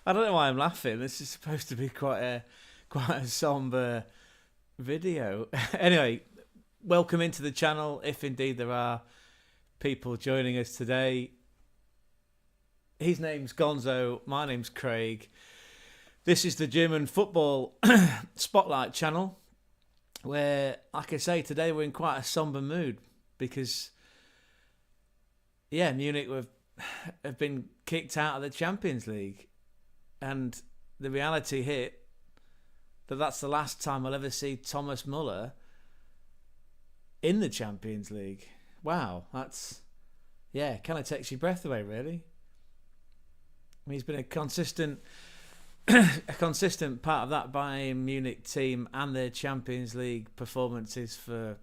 I don't know why I'm laughing. This is supposed to be quite a somber video. Anyway, welcome into the channel. If indeed there are people joining us today, his name's Gonzo. My name's Craig. This is the German football spotlight channel, where, like I say, today we're in quite a somber mood because, Munich have been kicked out of the Champions League, and the reality hit that that's the last time we'll ever see Thomas Muller in the Champions League. Wow, that's kind of takes your breath away, really. I mean, he's been a consistent part of that Bayern Munich team and their Champions League performances for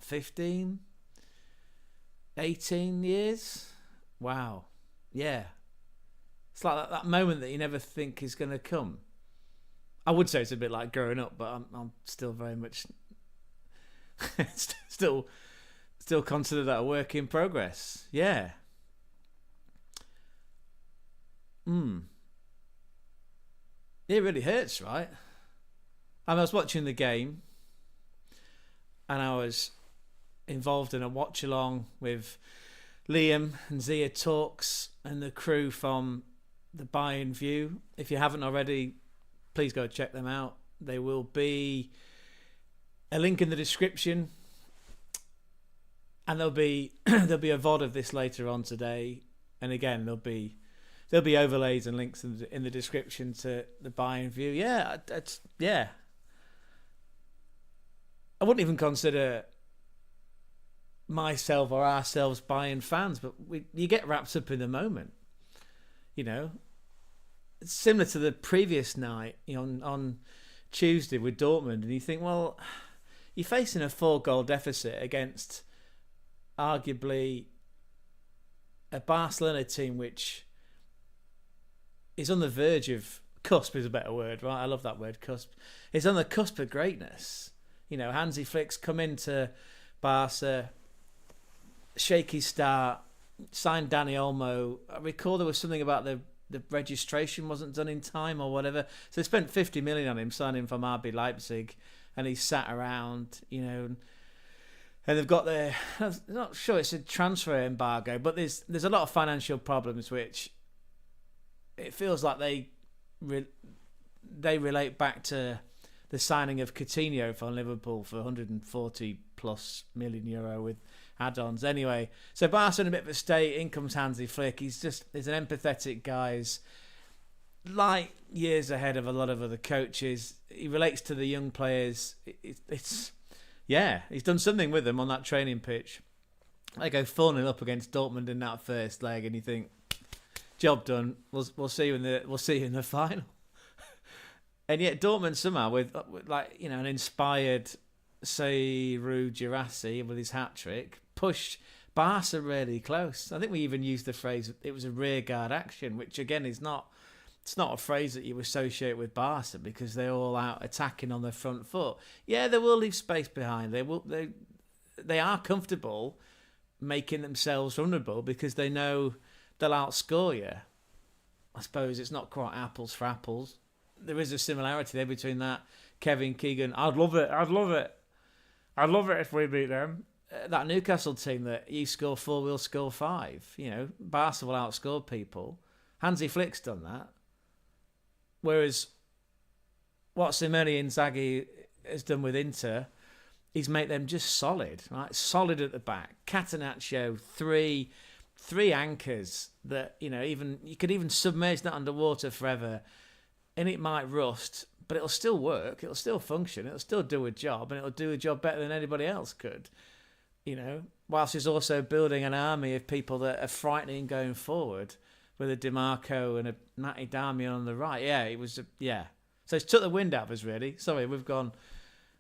15, 18 years. Wow, yeah. It's like that moment that you never think is going to come. I would say it's a bit like growing up, but I'm still very much still consider that a work in progress. Yeah. It really hurts, right? I was watching the game, and I was involved in a watch along with Liam and Zia Talks and the crew from the Bayern View. If you haven't already, please go check them out. There will be a link in the description, and there'll be a VOD of this later on today. And again, there'll be overlays and links in the description to the Bayern View. Yeah, I wouldn't even consider myself or ourselves Bayern fans, but you get wrapped up in the moment. You know, it's similar to the previous night, on Tuesday with Dortmund, and you think, well, you're facing a 4-goal deficit against arguably a Barcelona team which is on the verge of, cusp is a better word, right? I love that word, cusp. It's on the cusp of greatness. Hansi Flick's come into Barca, shaky start, signed Dani Olmo. I recall there was something about the registration wasn't done in time or whatever. So they spent 50 million on him, signing him from RB Leipzig, and he sat around, and they've got I'm not sure it's a transfer embargo, but there's a lot of financial problems which it feels like they relate back to the signing of Coutinho from Liverpool for 140 plus million euro with add-ons. Anyway, so Barca in a bit of a state. In comes Hansi Flick. He's an empathetic guy. He's light years ahead of a lot of other coaches. He relates to the young players. He's done something with them on that training pitch. They go 4-0 up against Dortmund in that first leg, and you think, job done. We'll see you in the final. And yet Dortmund somehow with an inspired Seydou Guirassy with his hat trick pushed Barca really close. I think we even used the phrase it was a rearguard action, which again is not. It's not a phrase that you associate with Barca because they're all out attacking on their front foot. Yeah, they will leave space behind. They are comfortable making themselves vulnerable because they know they'll outscore you. I suppose it's not quite apples for apples. There is a similarity there between that Kevin Keegan. I'd love it if we beat them. That Newcastle team that you score 4, we'll score 5. Barca will outscore people. Hansi Flick's done that. Whereas what Simone Inzaghi has done with Inter, he's made them just solid, right? Solid at the back. Catenaccio, three anchors that, even you could even submerge that underwater forever and it might rust, but it'll still work. It'll still function. It'll still do a job, and it'll do a job better than anybody else could. Whilst he's also building an army of people that are frightening going forward with a DiMarco and a Matty Darmian on the right. Yeah, it was. So it's took the wind out of us, really. Sorry, we've gone.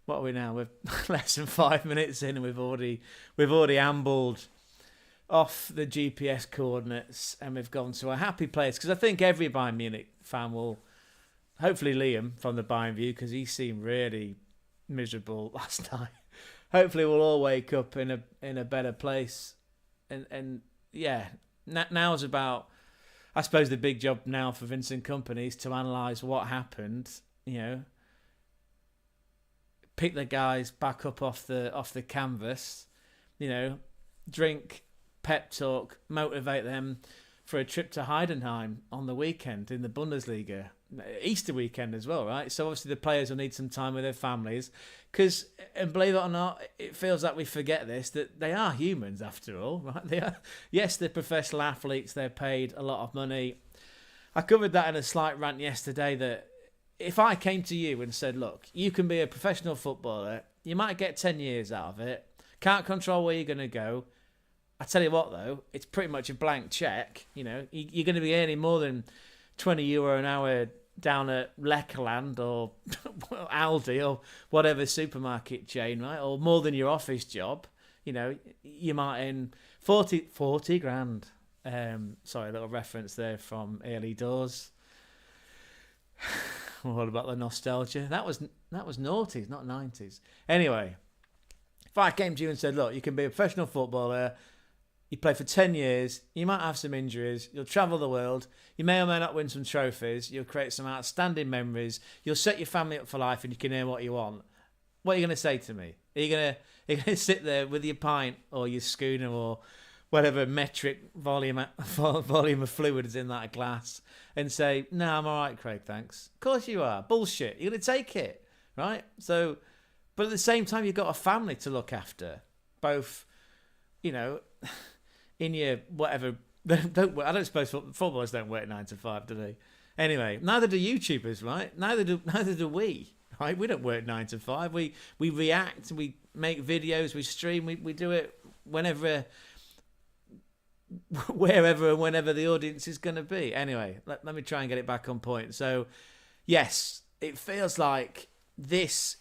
What are we now? We're less than 5 minutes in, and we've already ambled off the GPS coordinates, and we've gone to a happy place because I think every Bayern Munich fan will. Hopefully, Liam from the Bayern View, because he seemed really miserable last night. Hopefully, we'll all wake up in a better place, and now is about. I suppose the big job now for Vincent Kompany is to analyse what happened, pick the guys back up off the canvas, drink, pep talk, motivate them for a trip to Heidenheim on the weekend in the Bundesliga. Easter weekend as well, right? So obviously the players will need some time with their families because, and believe it or not, it feels like we forget this, that they are humans after all, right? They are, yes, they're professional athletes, they're paid a lot of money. I covered that in a slight rant yesterday that if I came to you and said, look, you can be a professional footballer, you might get 10 years out of it, can't control where you're going to go. I tell you what though, it's pretty much a blank check. You're going to be earning more than €20 an hour down at Lekkerland or Aldi or whatever supermarket chain, right? Or more than your office job. You might earn 40 grand. Sorry, a little reference there from early doors. What about the nostalgia? That was noughties, not 90s. Anyway, if I came to you and said, look, you can be a professional footballer, you play for 10 years, you might have some injuries, you'll travel the world, you may or may not win some trophies, you'll create some outstanding memories, you'll set your family up for life and you can earn what you want. What are you going to say to me? Are you going to sit there with your pint or your schooner or whatever metric volume of fluid is in that glass and say, no, I'm all right, Craig, thanks? Of course you are. Bullshit. You're going to take it, right? So, but at the same time, you've got a family to look after, both, in your whatever. I don't suppose footballers don't work 9 to 5, do they? Anyway, neither do YouTubers, right? Neither do we, right? We don't work 9 to 5. We react, we make videos, we stream, we do it whenever, wherever and whenever the audience is going to be. Anyway, let me try and get it back on point. So, yes, it feels like this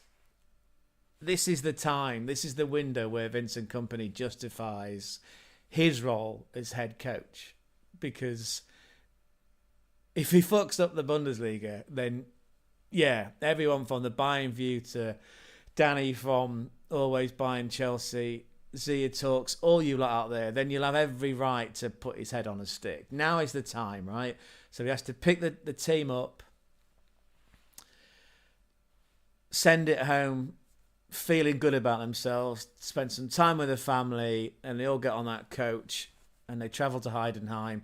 is the time, this is the window where Vincent Kompany justifies his role as head coach. Because if he fucks up the Bundesliga, then, yeah, everyone from the Bayern view to Danny from always buying Chelsea, Zia talks, all you lot out there, then you'll have every right to put his head on a stick. Now is the time, right? So he has to pick the team up, send it home, feeling good about themselves, spend some time with the family, and they all get on that coach and they travel to Heidenheim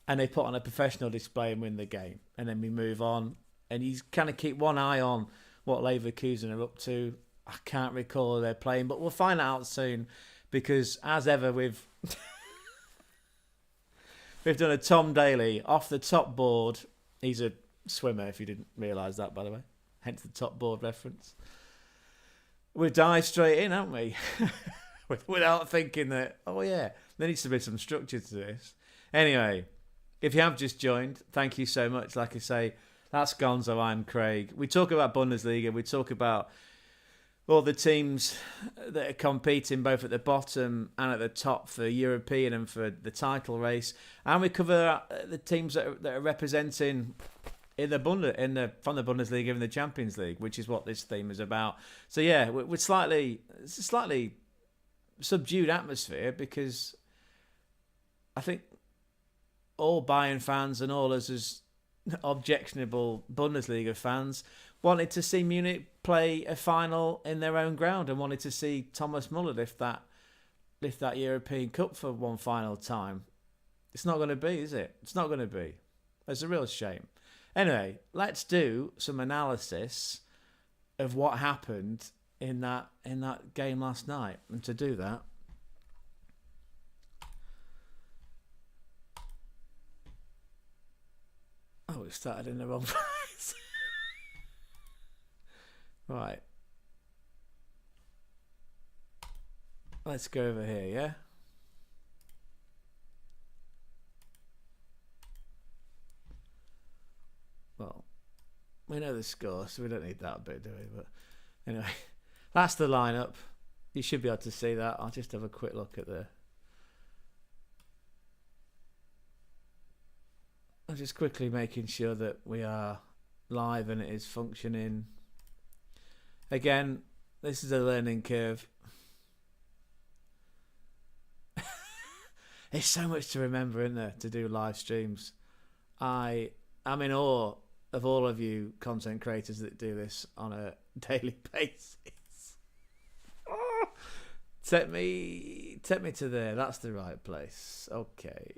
and they put on a professional display and win the game. And then we move on. And you kind of keep one eye on what Leverkusen are up to. I can't recall who they're playing, but we'll find out soon. Because as ever, we've done a Tom Daly off the top board. He's a swimmer, if you didn't realise that, by the way. Hence the top board reference. We've dived straight in, haven't we? Without thinking that, oh yeah, there needs to be some structure to this. Anyway, if you have just joined, thank you so much. Like I say, that's Gonzo, I'm Craig. We talk about Bundesliga, we talk about all the teams that are competing both at the bottom and at the top for European and for the title race, and we cover the teams that are representing from the Bundesliga and the Champions League, which is what this theme is about. So yeah, it's a slightly subdued atmosphere because I think all Bayern fans and all us as objectionable Bundesliga fans wanted to see Munich play a final in their own ground and wanted to see Thomas Muller lift that European Cup for one final time. It's not going to be, is it? It's not going to be. It's a real shame. Anyway, let's do some analysis of what happened in that game last night. And to do that, we started in the wrong place. Right. Let's go over here, yeah? Well, we know the score, so we don't need that bit, do we? But anyway, that's the lineup. You should be able to see that. I'll just have a quick look at I'm just quickly making sure that we are live and it is functioning. Again, this is a learning curve. There's so much to remember, isn't there, to do live streams. I am in awe of all of you content creators that do this on a daily basis. Oh, take me to there. That's the right place. Okay.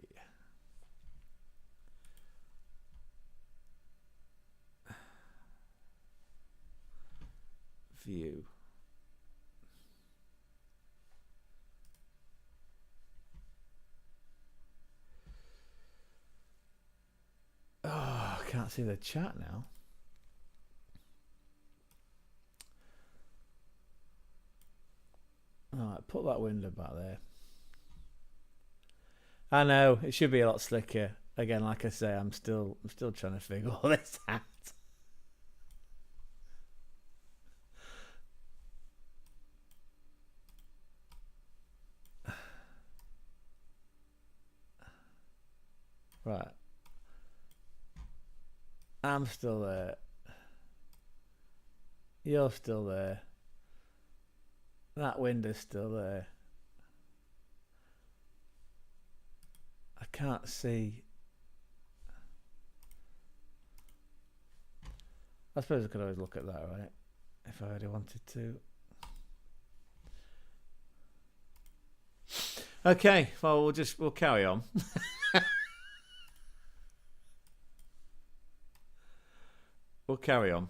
View. Oh, I can't see the chat now. Alright, put that window back there. I know, it should be a lot slicker. Again, like I say, I'm still trying to figure all this out. Right. I'm still there. You're still there. That window's still there. I can't see. I suppose I could always look at that, right? If I really wanted to. Okay, well we'll carry on. We'll carry on.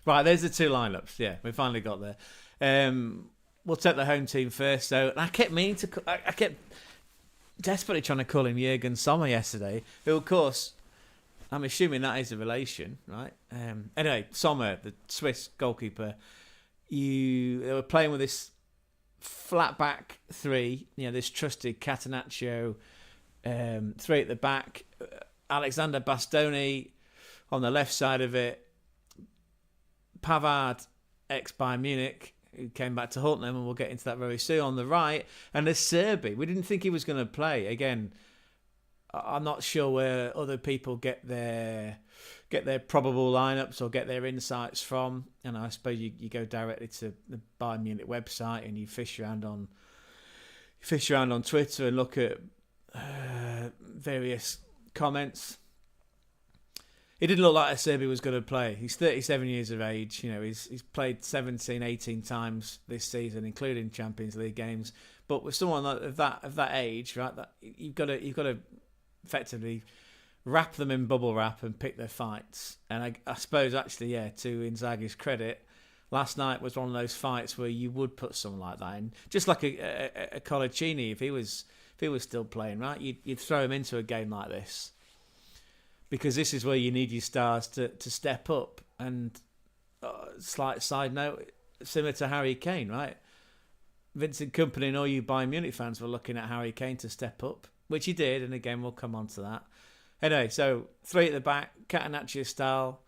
Right, there's the two lineups. Yeah, we finally got there. We'll take the home team first. So I kept meaning to. I kept desperately trying to call him Jürgen Sommer yesterday. Who, of course, I'm assuming that is a relation, right? Anyway, Sommer, the Swiss goalkeeper. They were playing with this flat back three. You know, this trusted Catenaccio. Three at the back. Alexander Bastoni on the left side of it. Pavard, ex-Bayern Munich, who came back to haunt them, and we'll get into that very soon, on the right. And there's Serbi. We didn't think he was going to play. Again, I'm not sure where other people get their probable lineups or get their insights from. And I suppose you go directly to the Bayern Munich website and you fish around on Twitter and look at various comments. It didn't look like Serbi was going to play. He's 37 years of age. You know, he's played 17, 18 times this season, including Champions League games. But with someone of that age, right, that you've got to effectively wrap them in bubble wrap and pick their fights. And I suppose actually, yeah, to Inzaghi's credit, last night was one of those fights where you would put someone like that in, just like a Colaccini if he was still playing, right? You'd throw him into a game like this. Because this is where you need your stars to step up. And slight side note, similar to Harry Kane, right? Vincent Kompany and all you Bayern Munich fans were looking at Harry Kane to step up, which he did, and again, we'll come on to that. Anyway, so three at the back, Catenaccio style.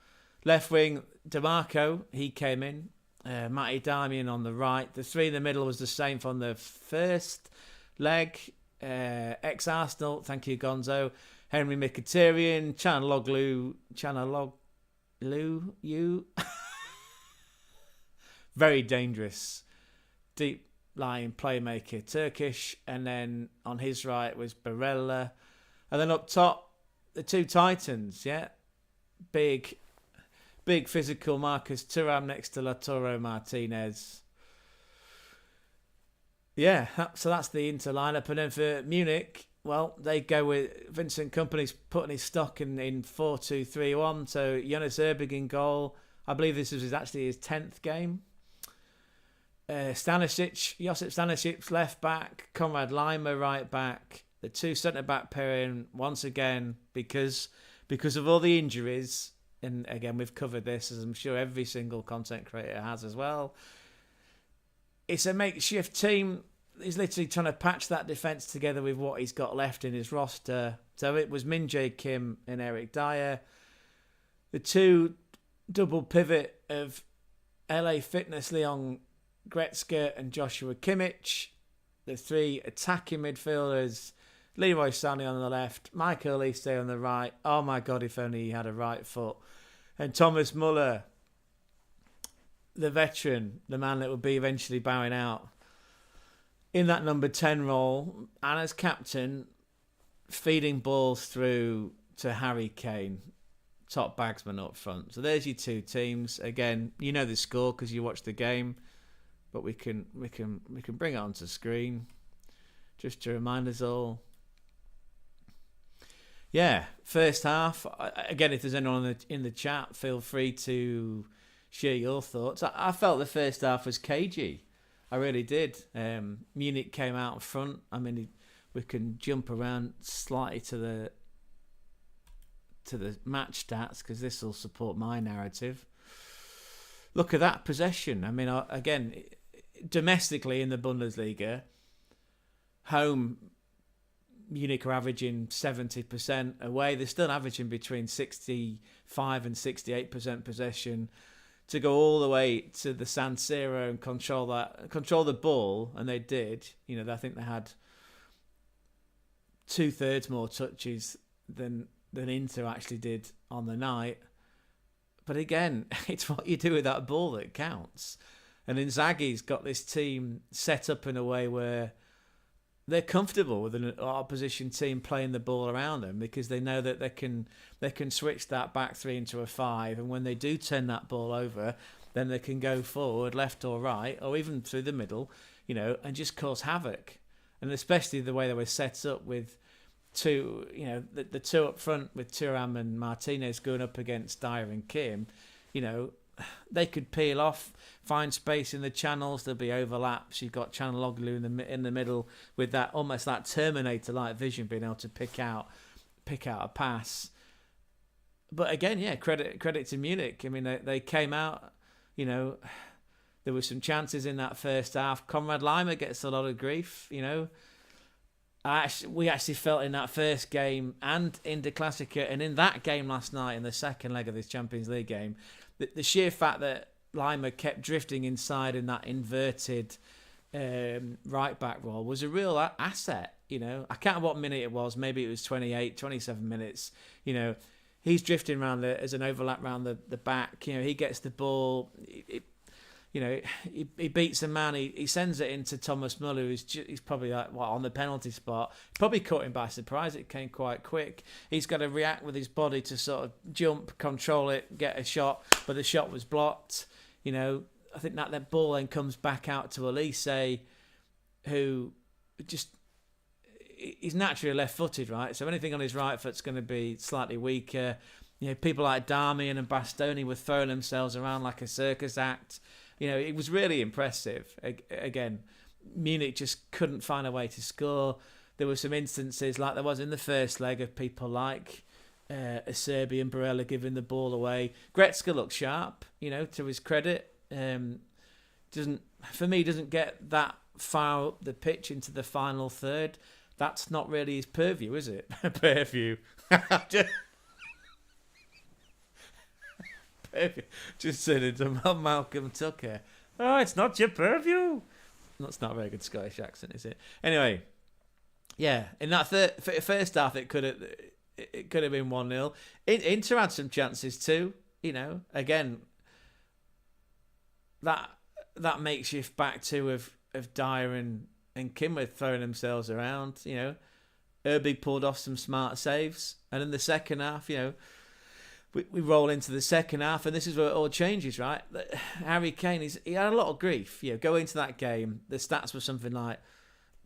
Left wing, DeMarco, he came in. Matty Darmian on the right. The three in the middle was the same from the first leg. Ex-Arsenal, thank you, Gonzo. Henry Mkhitaryan, Chanaloglu, very dangerous, deep lying playmaker, Turkish, and then on his right was Barella, and then up top the two Titans, yeah, big physical Marcus Thuram next to Lautaro Martinez. Yeah, so that's the Inter lineup, and then for Munich. Well, they go with Vincent Kompany's putting his stock in 4-2-3-1. So Jonas Erving in goal. I believe this was actually his 10th game. Josip Stanisic left back. Konrad Laimer right back. The two centre back pairing once again because of all the injuries. And again, we've covered this, as I'm sure every single content creator has as well. It's a makeshift team. He's literally trying to patch that defence together with what he's got left in his roster. So it was Min Jae Kim and Eric Dyer. The two double pivot of LA Fitness Leon Goretzka and Joshua Kimmich. The three attacking midfielders, Leroy Sané on the left, Michael Olise on the right. Oh my God, if only he had a right foot. And Thomas Muller, the veteran, the man that would be eventually bowing out. in that number 10 role and as captain, feeding balls through to Harry Kane, top bagsman up front. So there's your two teams. Again, you know the score because you watched the game, but we can bring it onto screen just to remind us all. Yeah, first half. Again, if there's anyone in the chat, feel free to share your thoughts. I felt the first half was cagey. I really did. Munich came out in front. I mean, we can jump around slightly to the match stats because this will support my narrative. Look at that possession. I mean, again, domestically in the Bundesliga, home Munich are averaging 70%. Away, they're still averaging between 65 and 68% possession. To go all the way to the San Siro and control the ball, and they did. You know, I think they had 2/3 more touches than Inter actually did on the night. But again, it's what you do with that ball that counts. And Inzaghi's got this team set up in a way where they're comfortable with an opposition team playing the ball around them because they know that they can switch that back three into a 5, and when they do turn that ball over, then they can go forward, left or right, or even through the middle, you know, and just cause havoc. And especially the way they were set up with two, you know, the two up front with Thuram and Martinez going up against Dyer and Kim, you know, they could peel off, find space in the channels. There'll be overlaps. You've got Chanaloglu in the middle with that almost that Terminator-like vision, being able to pick out a pass. But again, yeah, credit to Munich. I mean, they came out. You know, there were some chances in that first half. Konrad Laimer gets a lot of grief. You know, we actually felt in that first game and in the Klassiker and in that game last night in the second leg of this Champions League game. The sheer fact that Laimer kept drifting inside in that inverted right back role was a real asset. You know, I can't remember what minute it was. Maybe it was 28, 27 minutes. You know, he's drifting around as an overlap around the back. You know, he gets the ball. He beats a man. He sends it into Thomas Muller, he's probably like on the penalty spot. Probably caught him by surprise. It came quite quick. He's got to react with his body to sort of jump, control it, get a shot, but the shot was blocked. You know, I think that ball then comes back out to Elise, who just he's naturally left-footed, right? So anything on his right foot's going to be slightly weaker. You know, people like Darmian and Bastoni were throwing themselves around like a circus act. You know, it was really impressive. Again, Munich just couldn't find a way to score. There were some instances, like there was in the first leg, of people like Acerbi and Barella giving the ball away. Goretzka looked sharp, you know, to his credit. Doesn't get that far up the pitch into the final third. That's not really his purview, is it? Purview. Just said it to Malcolm Tucker. Oh, it's not your purview. That's not a very good Scottish accent, is it? Anyway, yeah. In that first half, it could have been 1-0. Inter had some chances too. You know, again, that makeshift back two of Dyer and Kimmer throwing themselves around. You know, Erby pulled off some smart saves, and in the second half, you know. We roll into the second half, and this is where it all changes, right? Harry Kane, he had a lot of grief. You know, going into that game, the stats were something like,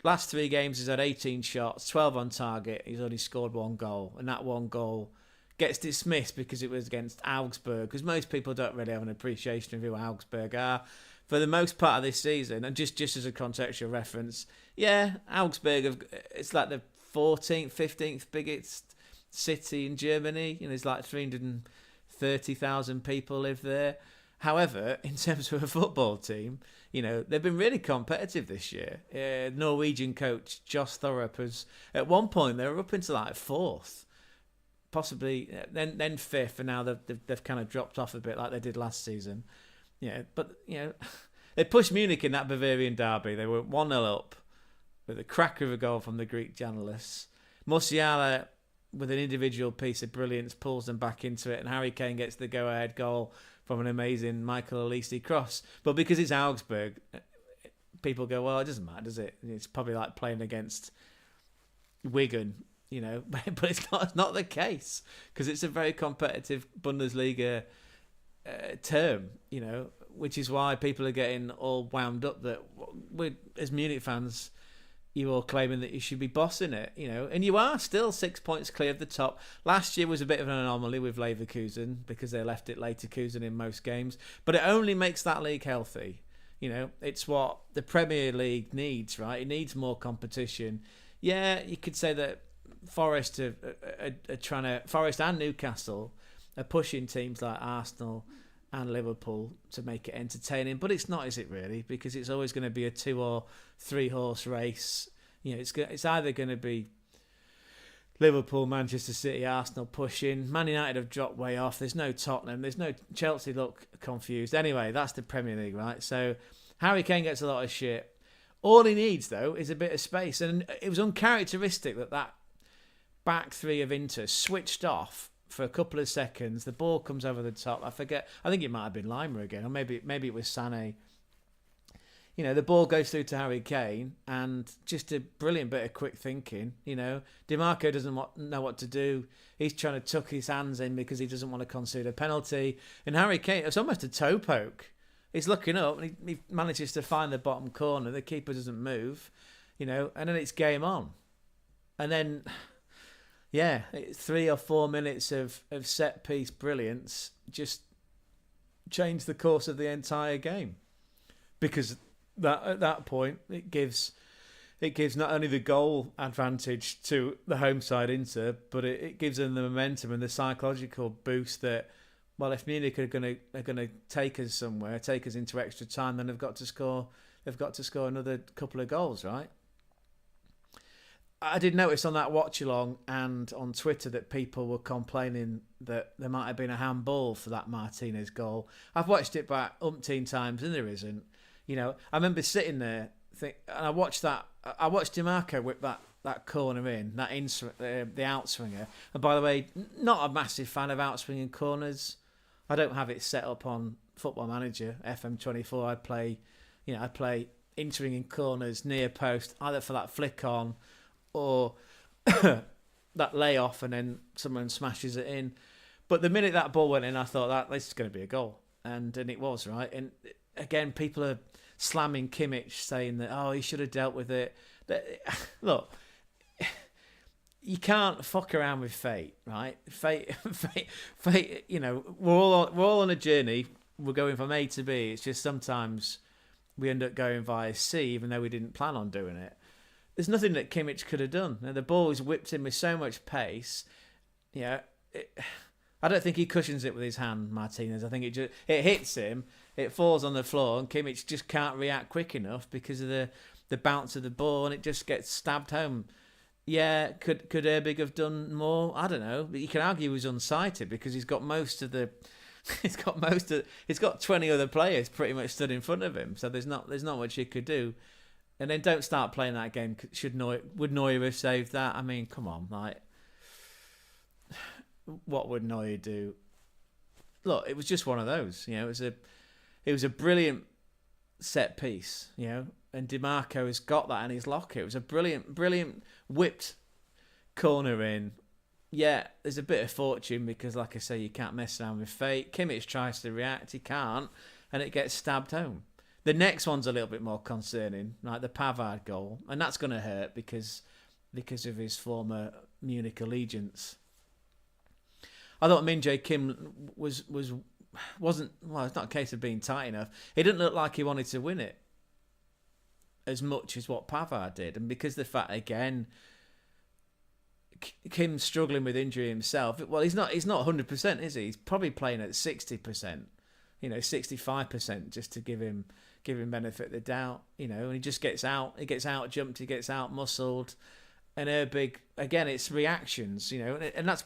last 3 games he's had 18 shots, 12 on target, he's only scored 1 goal, and that 1 goal gets dismissed because it was against Augsburg, because most people don't really have an appreciation of who Augsburg are. For the most part of this season, and just as a contextual reference, yeah, Augsburg, it's like the 14th, 15th biggest city in Germany. You know, there's like 330,000 people live there. However, in terms of a football team, you know, they've been really competitive this year. Norwegian coach Joss Thorup has, at one point, they were up into like 4th, possibly then 5th, and now they've kind of dropped off a bit like they did last season. Yeah, but you know, they pushed Munich in that Bavarian derby. They were 1-0 up with a cracker of a goal from the Greek journalists. Musiala, with an individual piece of brilliance, pulls them back into it, and Harry Kane gets the go-ahead goal from an amazing Michael Olise cross. But because it's Augsburg, people go, well, it doesn't matter, does it? It's probably like playing against Wigan, you know, but it's not the case, because it's a very competitive Bundesliga term, you know, which is why people are getting all wound up that we, as Munich fans, you're all claiming that you should be bossing it, you know, and you are still 6 points clear of the top. Last year was a bit of an anomaly with Leverkusen because they left it Leverkusen in most games, but it only makes that league healthy. You know, it's what the Premier League needs, right? It needs more competition. Yeah, you could say that Forest are trying to, Forest and Newcastle are pushing teams like Arsenal and Liverpool to make it entertaining, but it's not, is it really? Because it's always going to be a 2 or 3 horse race. You know, it's either going to be Liverpool, Manchester City, Arsenal pushing. Man United have dropped way off. There's no Tottenham. There's no Chelsea. Look confused. Anyway, that's the Premier League, right? So Harry Kane gets a lot of shit. All he needs, though, is a bit of space. And it was uncharacteristic that back three of Inter switched off for a couple of seconds. The ball comes over the top. I forget. I think it might have been Lima again, or maybe it was Sané. You know, the ball goes through to Harry Kane, and just a brilliant bit of quick thinking. You know, DiMarco doesn't know what to do. He's trying to tuck his hands in because he doesn't want to concede a penalty. And Harry Kane, it's almost a toe poke. He's looking up, and he manages to find the bottom corner. The keeper doesn't move, you know, and then it's game on. And then, yeah, 3 or 4 minutes of set-piece brilliance just changed the course of the entire game. Because at that point, it gives not only the goal advantage to the home side Inter, but it gives them the momentum and the psychological boost that, well, if Munich are going to take us somewhere, take us into extra time, then they've got to score another couple of goals, right? I did notice on that watch along and on Twitter that people were complaining that there might have been a handball for that Martinez goal. I've watched it back umpteen times and there isn't. You know, I remember sitting there and I watched DiMarco whip that corner in, the outswinger. And by the way, not a massive fan of outswinging corners. I don't have it set up on Football Manager, FM24. I play entering in corners near post, either for that flick on or that layoff, and then someone smashes it in. But the minute that ball went in, I thought that this is going to be a goal, and it was, right. And again, people are slamming Kimmich, saying that he should have dealt with it. Look, you can't fuck around with fate, right? Fate. You know, we're all on a journey. We're going from A to B. It's just sometimes we end up going via C, even though we didn't plan on doing it. There's nothing that Kimmich could have done. Now, the ball was whipped in with so much pace. Yeah, I don't think he cushions it with his hand, Martinez. I think it hits him, it falls on the floor, and Kimmich just can't react quick enough because of the bounce of the ball, and it just gets stabbed home. Yeah, could Erbig have done more? I don't know. But you can argue he was unsighted because he's got 20 other players pretty much stood in front of him. So there's not much he could do. And then don't start playing that game. Would Neuer have saved that? I mean, come on, like, what would Neuer do? Look, it was just one of those. You know, it was a brilliant set piece. You know, and DiMarco has got that in his locker. It was a brilliant whipped corner in. Yeah, there's a bit of fortune because, like I say, you can't mess around with fate. Kimmich tries to react, he can't, and it gets stabbed home. The next one's a little bit more concerning, like the Pavard goal, and that's going to hurt because of his former Munich allegiance. I thought Min-Jae Kim wasn't well. It's not a case of being tight enough. He didn't look like he wanted to win it as much as what Pavard did, and because of the fact again, Kim's struggling with injury himself. Well, he's not 100%, is he? He's probably playing at 60%, 65%, just to give him benefit of the doubt, and he just gets out. He gets out jumped. He gets out muscled, and Erbig again. It's reactions, and that's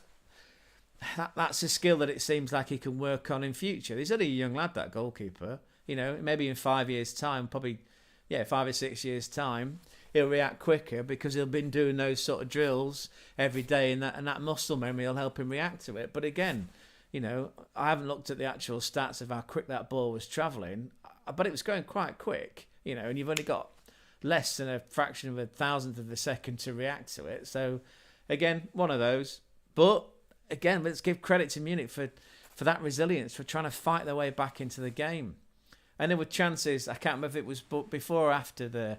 a skill that it seems like he can work on in future. He's only a young lad, that goalkeeper. Maybe in 5 years' time, 5 or 6 years' time, he'll react quicker because he'll been doing those sort of drills every day, and that muscle memory will help him react to it. But again, I haven't looked at the actual stats of how quick that ball was travelling, but it was going quite quick. and you've only got less than a fraction of a thousandth of a second to react to it. So, again, one of those. But, again, let's give credit to Munich for that resilience, for trying to fight their way back into the game. And there were chances, I can't remember if it was before or after the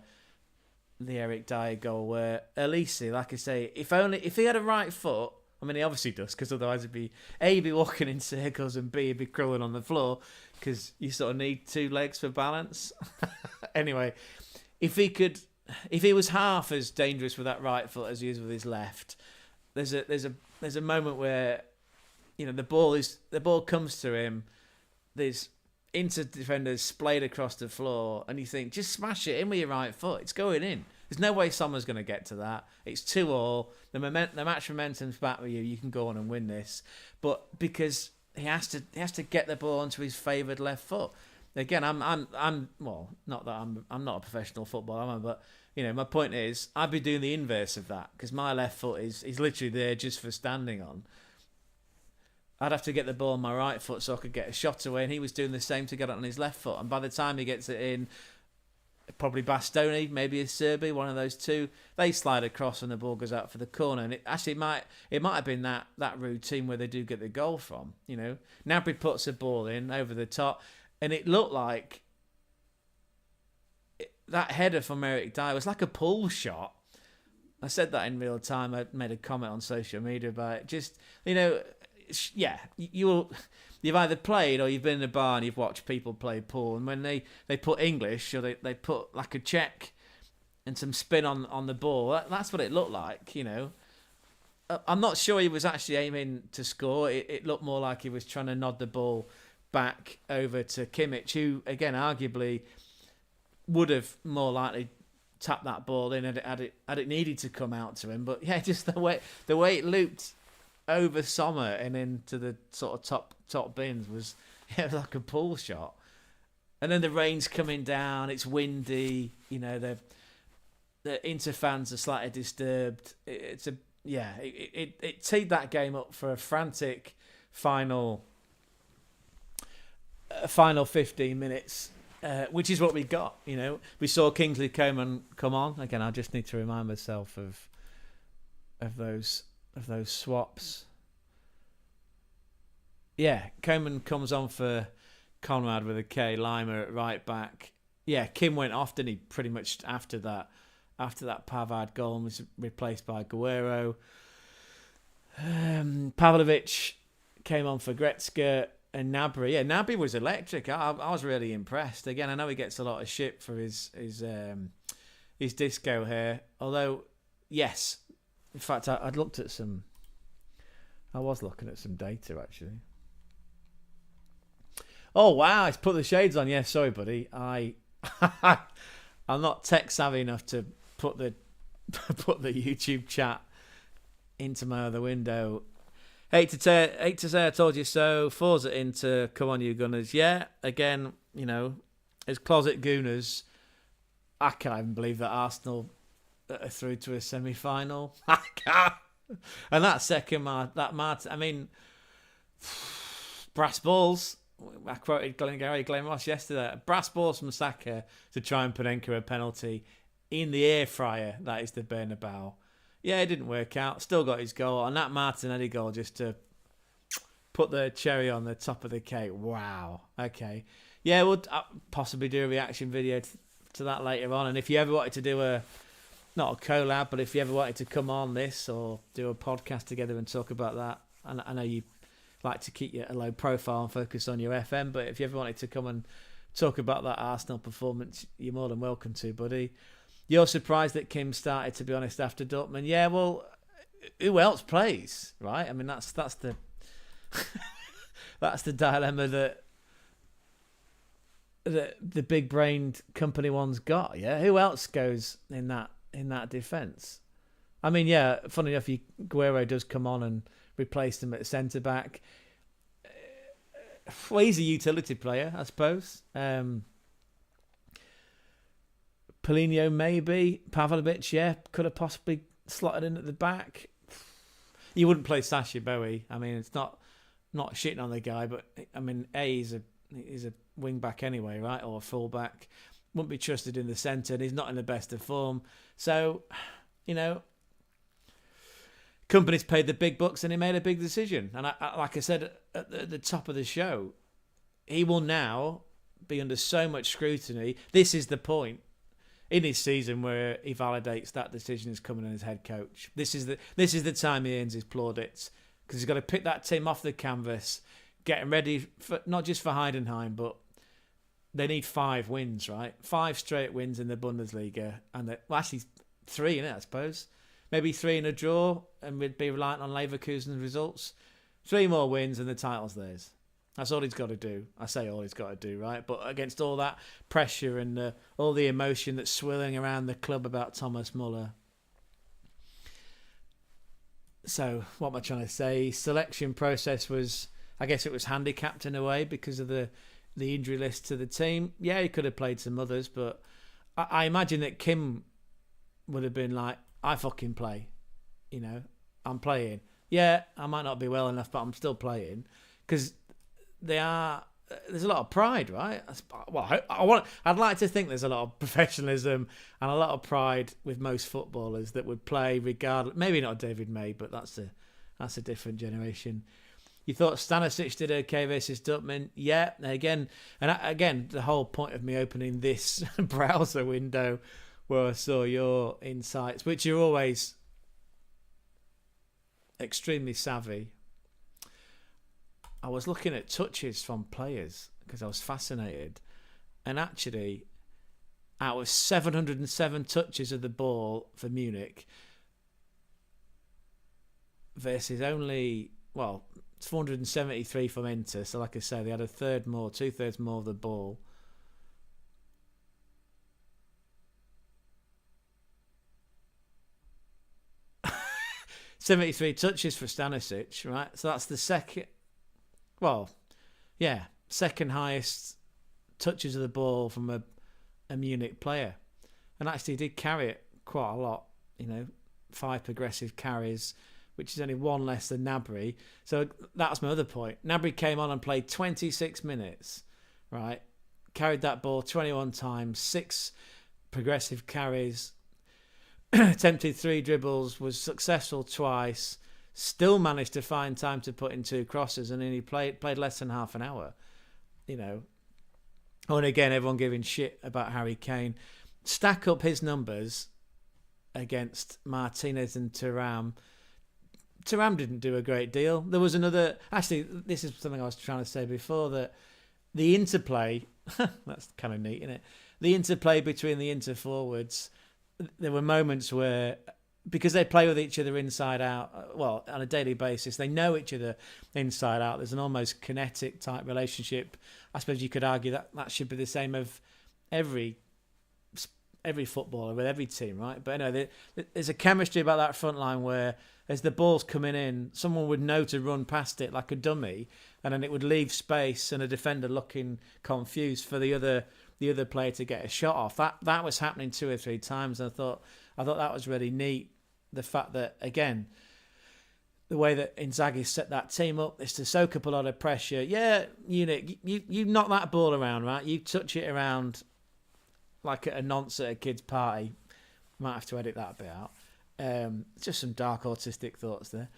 Eric Dyer goal, where Elise, like I say, if he had a right foot, I mean, he obviously does, because otherwise he'd be A, be walking in circles, and B, he'd be crawling on the floor, because you sort of need two legs for balance. Anyway, if he was half as dangerous with that right foot as he is with his left, there's a moment where, the ball comes to him, there's inter-defenders splayed across the floor, and you think, just smash it in with your right foot, it's going in. There's no way Sommer's going to get to that. It's 2-2. The match momentum's back with you. You can go on and win this. But because he has to get the ball onto his favoured left foot. Again, I'm not that I'm not a professional footballer, but my point is I'd be doing the inverse of that, because my left foot is literally there just for standing on. I'd have to get the ball on my right foot so I could get a shot away, and he was doing the same to get it on his left foot. And by the time he gets it in, probably Bastoni, maybe a Serbi, one of those two, they slide across and the ball goes out for the corner. And it might have been that routine where they do get the goal from. Gnabry puts a ball in over the top, and it looked like that header from Eric Dyer was like a pull shot. I said that in real time. I made a comment on social media about it. Just, you've either played or you've been in a bar and you've watched people play pool, and when they put English, or they put like a check and some spin on the ball, that's what it looked like. I'm not sure he was actually aiming to score. It looked more like he was trying to nod the ball back over to Kimmich, who again arguably would have more likely tapped that ball in had it needed to come out to him. But yeah, just the way it looped over Sommer and into the sort of top bins was like a pull shot. And then the rain's coming down, it's windy, the Inter fans are slightly disturbed. It teed that game up for a frantic final 15 minutes, which is what we got. We saw Kingsley Coman come on again. I just need to remind myself of those swaps. Yeah, Coman comes on for Conrad with a K, Lima at right back. Yeah, Kim went off, didn't he? Pretty much after that Pavard goal, and was replaced by Guerrero. Pavlovic came on for Gretzky and Gnabry. Yeah, Gnabry was electric. I was really impressed. Again, I know he gets a lot of shit for his disco hair. Although, yes, in fact, I was looking at some data actually. Oh wow, he's put the shades on. Yeah, sorry, buddy. I'm not tech savvy enough to put the YouTube chat into my other window. Hate to say I told you so. Forza Inter, come on you Gunners. Yeah, again, as closet Gooners, I can't even believe that Arsenal are through to a semi-final. I can't. And that second Martin, I mean, brass balls. I quoted Glenn Ross yesterday. Brass balls from Saka to try and Panenka a penalty in the air fryer. That is the Bernabeu. Yeah, it didn't work out. Still got his goal. And that Martinelli goal just to put the cherry on the top of the cake. Wow. Okay. Yeah, we'll possibly do a reaction video to that later on. And if you ever wanted to do not a collab, but if you ever wanted to come on this or do a podcast together and talk about that, and I know you like to keep a low profile and focus on your FM, but if you ever wanted to come and talk about that Arsenal performance, you're more than welcome to, buddy. You're surprised that Kim started, to be honest, after Dortmund. Yeah, well, who else plays, right? I mean, that's the that's the dilemma that the big-brained company one's got. Yeah, who else goes in that defence? I mean, yeah, funny enough, Guerrero does come on and replace them at centre back. Well, he's a utility player, I suppose. Paulinho maybe. Pavlovic, yeah, could have possibly slotted in at the back. You wouldn't play Sacha Bowie. I mean, it's not shitting on the guy, but I mean, he's a wing back anyway, right, or a full back. wouldn't be trusted in the centre, and he's not in the best of form. So, companies paid the big bucks and he made a big decision. And like I said at the top of the show, he will now be under so much scrutiny. This is the point in his season where he validates that decision is coming on his head coach. This is the time he earns his plaudits, because he's got to pick that team off the canvas, getting ready for not just for Heidenheim, but they need 5 wins, right? 5 straight wins in the Bundesliga, and actually 3 in it, I suppose. Maybe 3 in a draw, and we'd be reliant on Leverkusen's results. 3 more wins and the title's theirs. That's all he's got to do. I say all he's got to do, right? But against all that pressure and all the emotion that's swirling around the club about Thomas Muller. So, what am I trying to say? Selection process was, I guess it was handicapped in a way because of the injury list to the team. Yeah, he could have played some others, but I imagine that Kim would have been like, I fucking play. I'm playing. Yeah, I might not be well enough, but I'm still playing. Because there's a lot of pride, right? Well, I'd like to think there's a lot of professionalism and a lot of pride with most footballers that would play regardless. Maybe not David May, but that's a different generation. You thought Stanisic did okay versus Dortmund? Yeah, again, the whole point of me opening this browser window where I saw your insights, which are always extremely savvy. I was looking at touches from players because I was fascinated. And actually, out of 707 touches of the ball for Munich versus only, 473 from Inter. So like I say, they had 2/3 more of the ball. "73 touches for Stanisic," right? So that's the second highest touches of the ball from a Munich player. And actually did carry it quite a lot, 5 progressive carries, which is only 1 less than Gnabry. So that's my other point. Gnabry came on and played 26 minutes, right? Carried that ball 21 times, 6 progressive carries, attempted 3 dribbles, was successful twice, still managed to find time to put in 2 crosses, and then he played less than half an hour. And again, everyone giving shit about Harry Kane. Stack up his numbers against Martinez and Thuram. Thuram didn't do a great deal. There was another... Actually, this is something I was trying to say before, that the interplay... that's kind of neat, isn't it? The interplay between the Inter forwards, there were moments where... Because they play with each other inside out, on a daily basis, they know each other inside out. There's an almost kinetic type relationship. I suppose you could argue that should be the same of every footballer with every team, right? But anyway, there's a chemistry about that front line where, as the ball's coming in, someone would know to run past it like a dummy, and then it would leave space and a defender looking confused for the other player to get a shot off. That was happening 2 or 3 times, and I thought that was really neat. The fact that, again, the way that Inzaghi set that team up is to soak up a lot of pressure. Yeah, Munich, you knock that ball around, right? You touch it around like at a nonce at a kid's party. Might have to edit that bit out. Just some dark autistic thoughts there.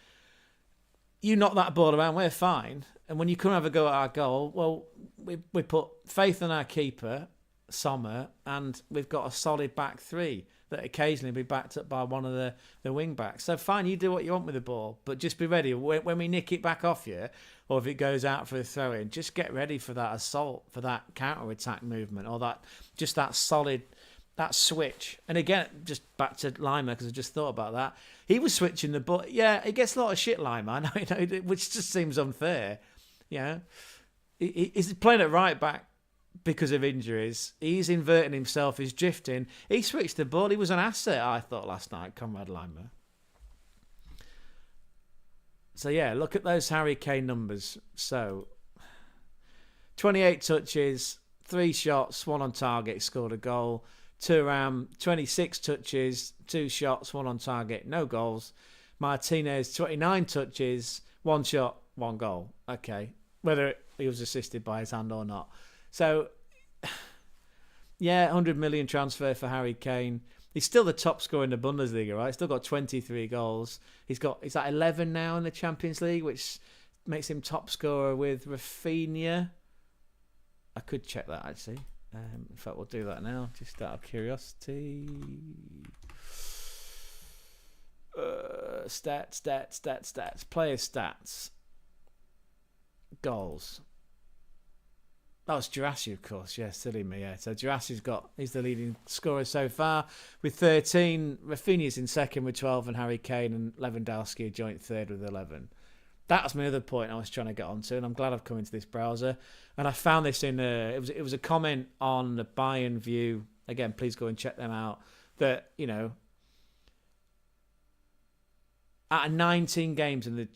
You knock that ball around, we're fine. And when you come have a go at our goal, well, we put faith in our keeper, Sommer, and we've got a solid back 3 that occasionally be backed up by one of the wing backs. So fine, you do what you want with the ball, but just be ready when we nick it back off you, or if it goes out for a throw in, just get ready for that assault, for that counter attack movement, or that solid, that switch. And again, just back to Lima, because I just thought about that. He was switching the ball. Yeah, he gets a lot of shit, Lima, which just seems unfair. He's playing at right back because of injuries. He's inverting himself, he's drifting. He switched the ball. He was an asset, I thought, last night, Conrad Lima. So yeah, look at those Harry Kane numbers. So 28 touches, 3 shots, 1 on target, scored a goal. Thuram, 26 touches, 2 shots, 1 on target, no goals. Martinez, 29 touches, 1 shot, 1 goal. Okay, whether he was assisted by his hand or not. So, Yeah, 100 million transfer for Harry Kane. He's still the top scorer in the Bundesliga, right? He's still got 23 goals. He's at 11 now in the Champions League, which makes him top scorer with Rafinha. I could check that, actually. In fact, we'll do that now, just out of curiosity. Stats. Player stats. Goals. Oh, it's Girassi, of course. Yeah, silly me. Yeah, so he's the leading scorer so far with 13. Rafinha's in second with 12, and Harry Kane and Lewandowski are joint third with 11. That was my other point I was trying to get onto, and I'm glad I've come into this browser. And I found this in it was a comment on the Bayern View. Again, please go and check them out. That, you know, out of 19 games in the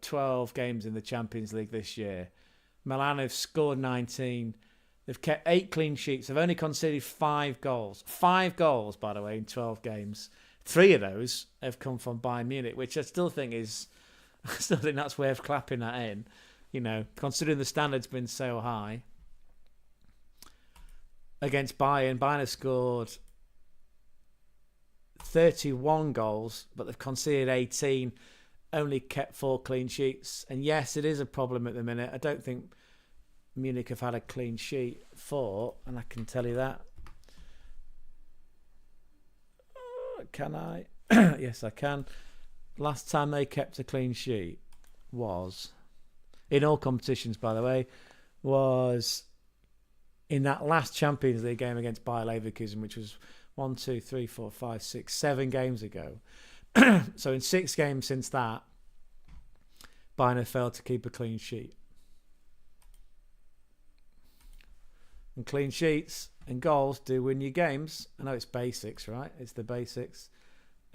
12 games in the Champions League this year, Milan have scored 19. They've kept 8 clean sheets. They've only conceded 5 goals. 5 goals, by the way, in 12 games. 3 of those have come from Bayern Munich, which I still think that's worth clapping that in. You know, considering the standard's been so high. Against Bayern have scored 31 goals, but they've conceded 18, only kept 4 clean sheets. And yes, it is a problem at the minute. I don't think Munich have had a clean sheet for, and I can tell you that. Can I? Yes, I can. Last time they kept a clean sheet was, in all competitions, by the way, was in that last Champions League game against Bayer Leverkusen, which was 7 games ago. So in 6 games since that, Bayern have failed to keep a clean sheet. And clean sheets and goals do win you games. I know it's basics, right? It's the basics.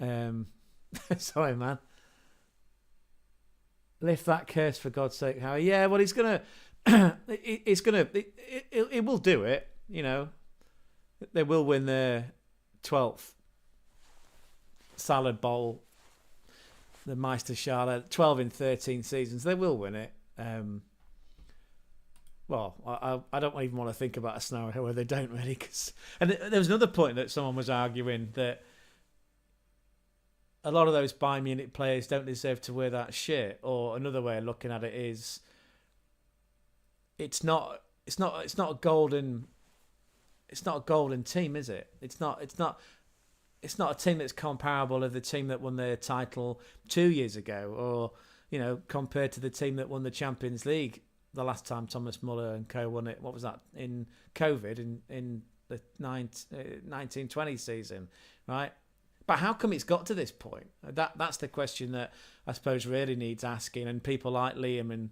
Sorry, man. Lift that curse for God's sake, Harry. Yeah, well, he's gonna. It will do it. You know, they will win their 12th salad bowl, the Meisterschale, 12 in 13 seasons. They will win it. Well, I don't even want to think about a scenario where they don't really. And there was another point that someone was arguing that a lot of those Bayern Munich players don't deserve to wear that shirt. Or another way of looking at it is, it's not a golden team, is it? It's not a team that's comparable to the team that won their title 2 years ago, or, you know, compared to the team that won the Champions League the last time Thomas Muller and co won it. What was that, in COVID, in the 1920 season, right? But how come it's got to this point? That's the question that I suppose really needs asking. And people like Liam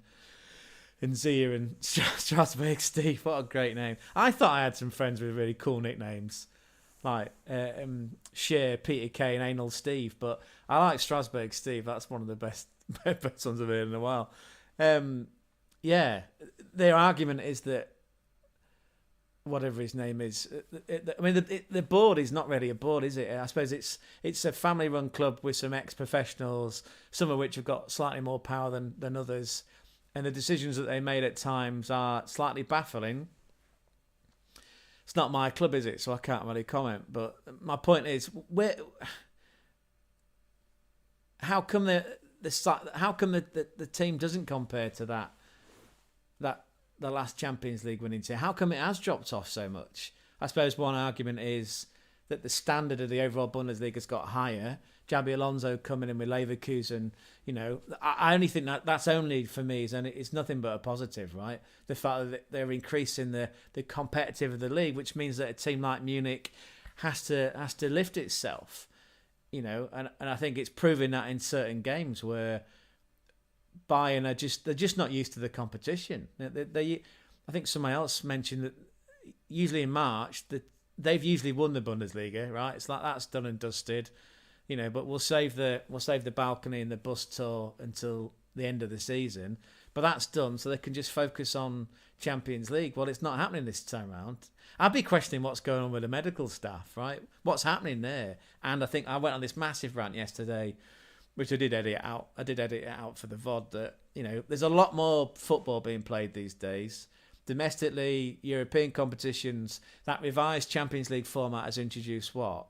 and Zia and Strasbourg Steve, what a great name. I thought I had some friends with really cool nicknames, like Cher, Peter Kay and Anal Steve, but I like Strasbourg Steve. That's one of the best ones I've heard in a while. Yeah, their argument is that whatever his name is, I mean, the board is not really a board, is it? I suppose it's a family-run club with some ex-professionals, some of which have got slightly more power than others, and the decisions that they made at times are slightly baffling. It's not my club, is it? So I can't really comment. But my point is, how come the team doesn't compare to that the last Champions League winning team? How come it has dropped off so much? I suppose one argument is that the standard of the overall Bundesliga has got higher. Xabi Alonso coming in with Leverkusen, you know, I only think that's only, for me, it's nothing but a positive, right? The fact that they're increasing the competitive of the league, which means that a team like Munich has to lift itself, you know, and I think it's proving that in certain games where Bayern they're just not used to the competition. I think someone else mentioned that usually in March they've usually won the Bundesliga, right? It's like that's done and dusted, you know. But we'll save the balcony and the bus tour until the end of the season. But that's done, so they can just focus on Champions League. Well, it's not happening this time around. I'd be questioning what's going on with the medical staff, right? What's happening there? And I think I went on this massive rant yesterday, which I did edit out. I did edit it out for the VOD, that, you know, there's a lot more football being played these days. domestically, European competitions, that revised Champions League format has introduced what?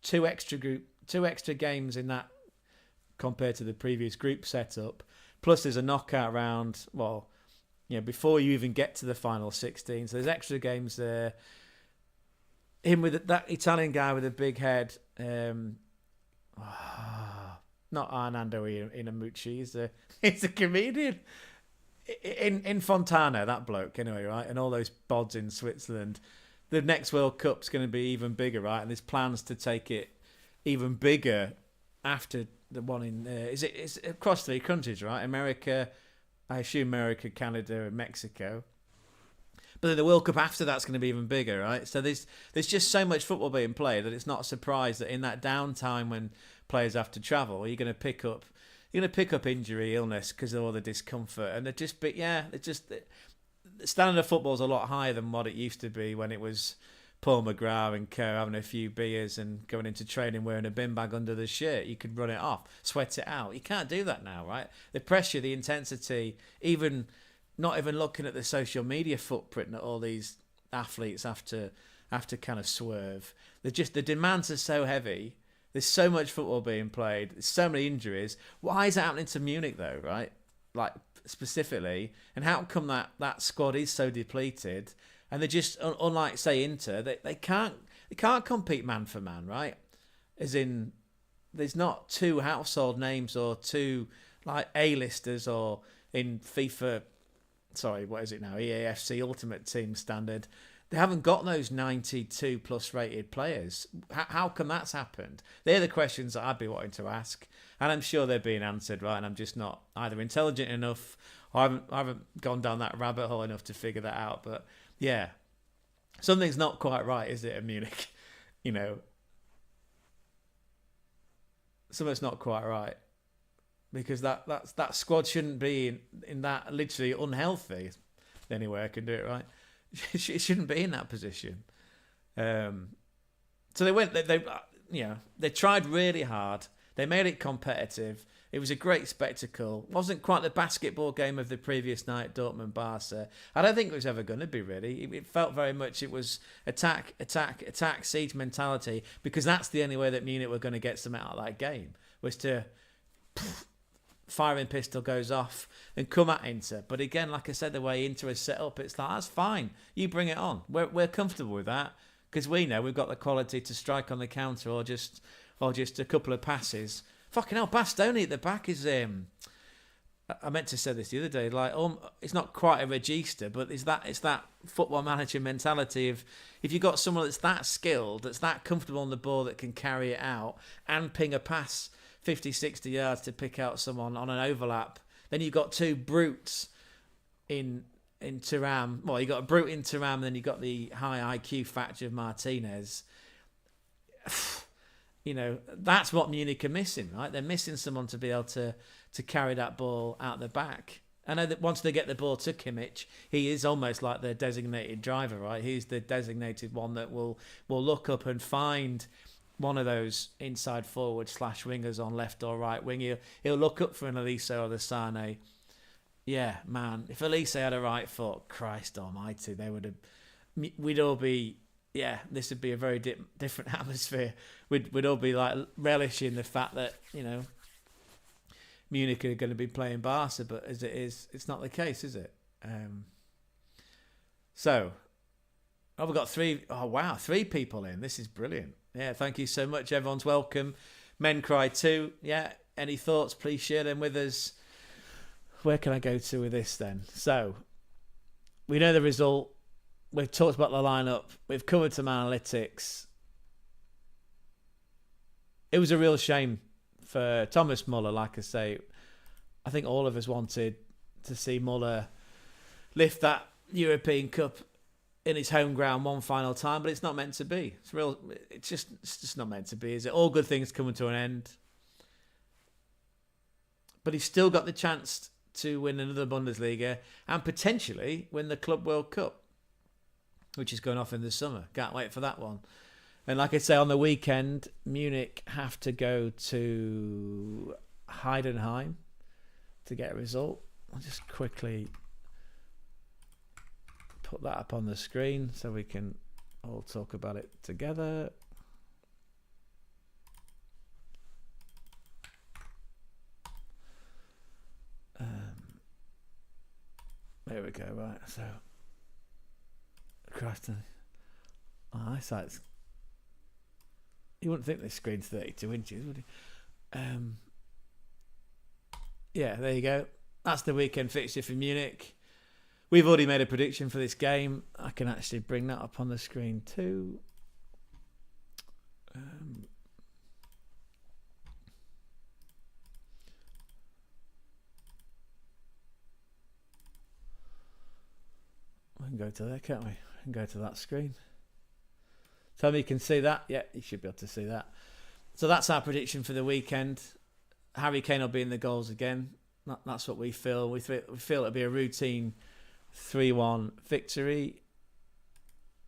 Two extra games in that compared to the previous group setup. Plus, there's a knockout round. Well, before you even get to the final 16, so there's extra games there. Him with that Italian guy with a big head. Not Arnando Inamucci. He's a comedian. In Fontana, that bloke, anyway, right? And all those bods in Switzerland. The next World Cup's going to be even bigger, right? And there's plans to take it even bigger after the one in... it's across 3 countries, right? America, I assume America, Canada, and Mexico. But then the World Cup after that's going to be even bigger, right? So there's just so much football being played that it's not a surprise that in that downtime when players have to travel, you're going to pick up injury, illness because of all the discomfort, and the standard of football is a lot higher than what it used to be when it was Paul McGrath and co having a few beers and going into training wearing a bin bag under the shirt. You could run it off, sweat it out. You can't do that now, right? The pressure, the intensity, not even looking at the social media footprint that all these athletes have to kind of swerve. The demands are so heavy. There's so much football being played. There's so many injuries. Why is it happening to Munich though, right? Like specifically, and how come that squad is so depleted? And they're just unlike say Inter, they can't compete man for man, right? As in, there's not 2 household names or 2 like A-listers or in FIFA. Sorry, what is it now? EAFC Ultimate Team standard. They haven't got those 92 plus rated players. How come that's happened? They're the questions that I'd be wanting to ask, and I'm sure they're being answered, right? And I'm just not either intelligent enough or I haven't gone down that rabbit hole enough to figure that out. But yeah, something's not quite right, is it, at Munich? Something's not quite right. Because that squad shouldn't be in that literally unhealthy. Any way I can do it right, it shouldn't be in that position. So they tried really hard. They made it competitive. It was a great spectacle. Wasn't quite the basketball game of the previous night, Dortmund Barca. I don't think it was ever going to be really. It felt very much it was attack, siege mentality, because that's the only way that Munich were going to get something out of that game, was to firing pistol goes off and come at Inter. But again, like I said, the way Inter is set up, it's like, that's fine. You bring it on. We're comfortable with that because we know we've got the quality to strike on the counter or just a couple of passes. Fucking hell, Bastoni at the back is... I meant to say this the other day. Like, it's not quite a regista, but it's that football manager mentality of if you've got someone that's that skilled, that's that comfortable on the ball, that can carry it out and ping a pass 50, 60 yards to pick out someone on an overlap. Then you've got 2 brutes in Thuram. Well, you've got a brute in Thuram, and then you've got the high IQ factor of Martinez. That's what Munich are missing, right? They're missing someone to be able to carry that ball out the back. I know that once they get the ball to Kimmich, he is almost like the designated driver, right? He's the designated one that will look up and find one of those inside forward / wingers on left or right wing. He'll look up for an Elise or the Sane. Yeah, man. If Elise had a right foot, Christ almighty, we'd all be... Yeah, this would be a very different atmosphere. We'd all be like relishing the fact that, Munich are going to be playing Barca, but as it is, it's not the case, is it? We've got 3 people in. This is brilliant. Yeah, thank you so much. Everyone's welcome. Men Cry too. Yeah, any thoughts, please share them with us. Where can I go to with this then? So, we know the result. We've talked about the lineup. We've covered some analytics. It was a real shame for Thomas Muller. Like I say, I think all of us wanted to see Muller lift that European Cup in his home ground one final time, but it's not meant to be. It's just not meant to be, is it? All good things coming to an end. But he's still got the chance to win another Bundesliga and potentially win the Club World Cup, which is going off in the summer. Can't wait for that one. And like I say, on the weekend, Munich have to go to Heidenheim to get a result. I'll just quickly put that up on the screen so we can all talk about it together. There we go. Right, so Christ, my eyesight's. You wouldn't think this screen's 32 inches, would you? Yeah, there you go. That's the weekend fixture for Munich. We've already made a prediction for this game. I can actually bring that up on the screen too. We can go to there, can't we? We can go to that screen. Tell me you can see that. Yeah, you should be able to see that. So that's our prediction for the weekend. Harry Kane will be in the goals again. That's what we feel. We feel it'll be a routine 3-1 victory.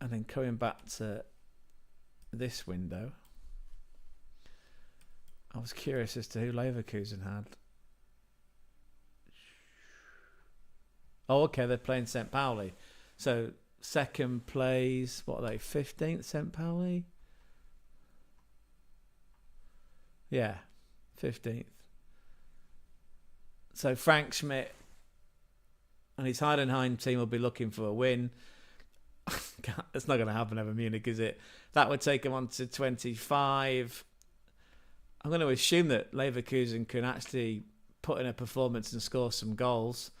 And then coming back to this window, I was curious as to who Leverkusen had. Oh, okay, they're playing St. Pauli. So second plays, what are they, 15th, St. Pauli? Yeah, 15th. So Frank Schmidt and his Heidenheim team will be looking for a win. It's not going to happen over Munich, is it? That would take them on to 25. I'm going to assume that Leverkusen can actually put in a performance and score some goals.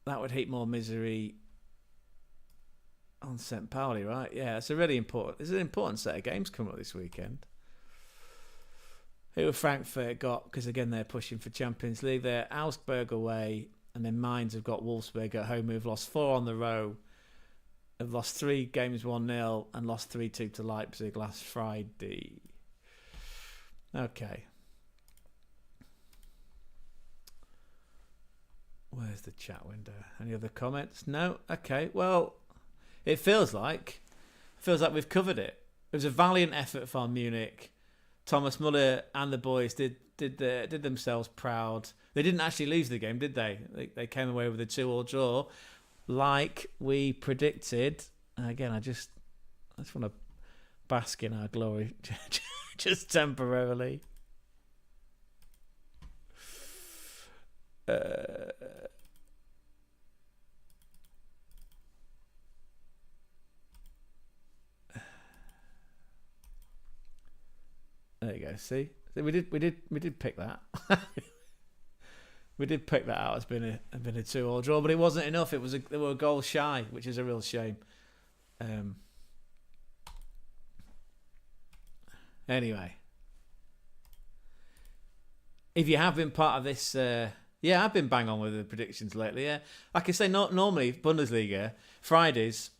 That would heap more misery on St. Pauli, right? Yeah, it's an important set of games coming up this weekend. Who have Frankfurt got? Because again, they're pushing for Champions League. They're Augsburg away, and then Mainz have got Wolfsburg at home, who've lost 4 on the row. Have lost 3 games 1-0 and lost 3-2 to Leipzig last Friday. Okay. Where's the chat window? Any other comments? No? Okay. Well, it feels like we've covered it. It was a valiant effort from Munich. Thomas Muller and the boys did themselves proud. They didn't actually lose the game, did they? They came away with a 2-2 draw, like we predicted. And again, I just want to bask in our glory, just temporarily. There you go. See, we did pick that. We did pick that out as being a 2-2 draw, but it wasn't enough. They were a goal shy, which is a real shame. Anyway, if you have been part of this, yeah, I've been bang on with the predictions lately. Yeah, like I say, not normally Bundesliga Fridays,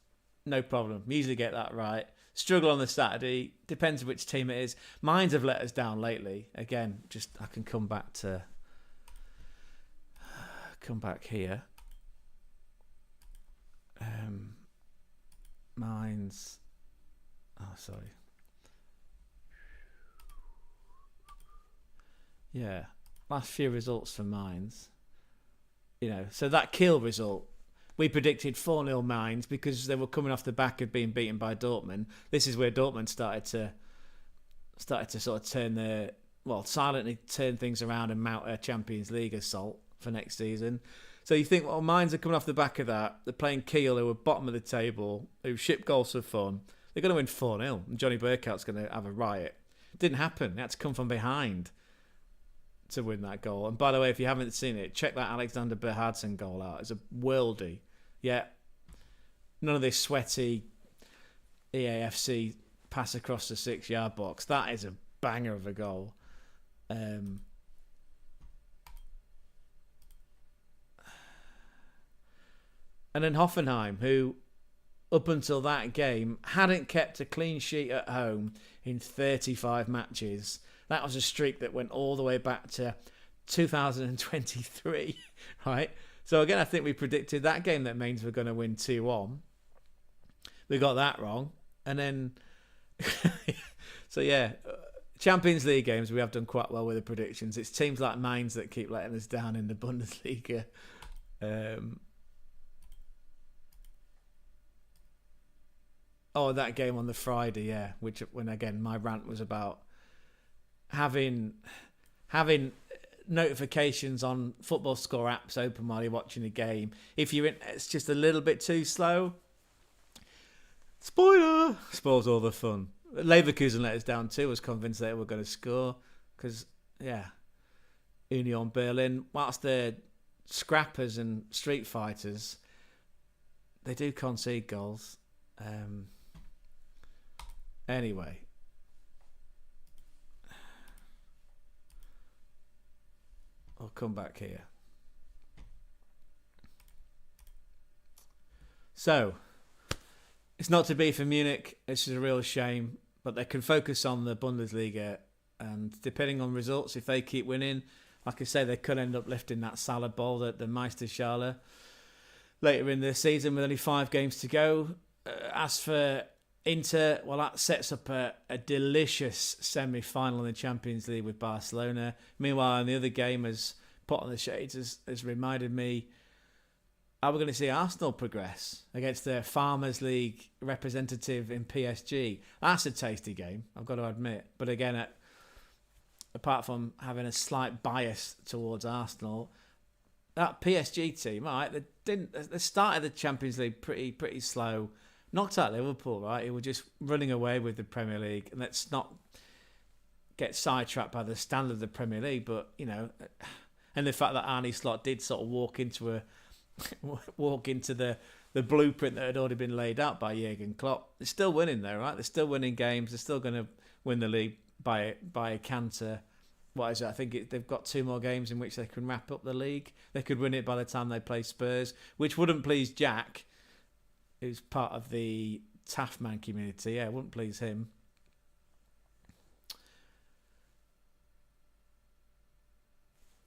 no problem. Usually get that right. Struggle on the Saturday. Depends which team it is. Mainz have let us down lately. Again, just I can come back here. Mainz. Oh, sorry. Yeah, last few results for Mainz. So that Kiel result, we predicted 4-0 Mainz because they were coming off the back of being beaten by Dortmund. This is where Dortmund started to sort of silently turn things around and mount a Champions League assault for next season. So you think, well, Mainz are coming off the back of that. They're playing Kiel, who were bottom of the table, who shipped goals for fun. They're going to win 4-0, and Johnny Burkout's going to have a riot. It didn't happen. They had to come from behind to win that goal. And by the way, if you haven't seen it, check that Alexander Berhardsen goal out. It's a worldie. Yeah. None of this sweaty EAFC pass across the 6-yard box. That is a banger of a goal. And then Hoffenheim, who up until that game hadn't kept a clean sheet at home in 35 matches. That was a streak that went all the way back to 2023, right? So again, I think we predicted that game that Mainz were going to win 2-1. We got that wrong. And then, so yeah, Champions League games, we have done quite well with the predictions. It's teams like Mainz that keep letting us down in the Bundesliga. Oh, that game on the Friday, yeah. Which, when again, my rant was about having notifications on football score apps open while you're watching a game. If you're in, it's just a little bit too slow. Spoiler! Spoils all the fun. Leverkusen let us down too. I was convinced they were going to score because, yeah, Union Berlin, whilst they're scrappers and street fighters, they do concede goals. Anyway. I'll come back here. So, it's not to be for Munich. This is a real shame. But they can focus on the Bundesliga. And depending on results, if they keep winning, like I say, they could end up lifting that salad bowl, the Meisterschale, later in the season with only 5 games to go. As for Inter, well, that sets up a delicious semi-final in the Champions League with Barcelona. Meanwhile, in the other game, as Pot on the Shades has reminded me, are we going to see Arsenal progress against the Farmers League representative in PSG? That's a tasty game, I've got to admit. But again, apart from having a slight bias towards Arsenal, that PSG team, all right, they started the Champions League pretty slow. Knocked out Liverpool, right? Who were just running away with the Premier League. And let's not get sidetracked by the standard of the Premier League, but, you know, and the fact that Arne Slot did sort of walk into the blueprint that had already been laid out by Jurgen Klopp. They're still winning though, right? They're still winning games. They're still going to win the league by a canter. What is it? I think they've got 2 more games in which they can wrap up the league. They could win it by the time they play Spurs, which wouldn't please Jack, who's part of the Taftman community. Yeah, it wouldn't please him.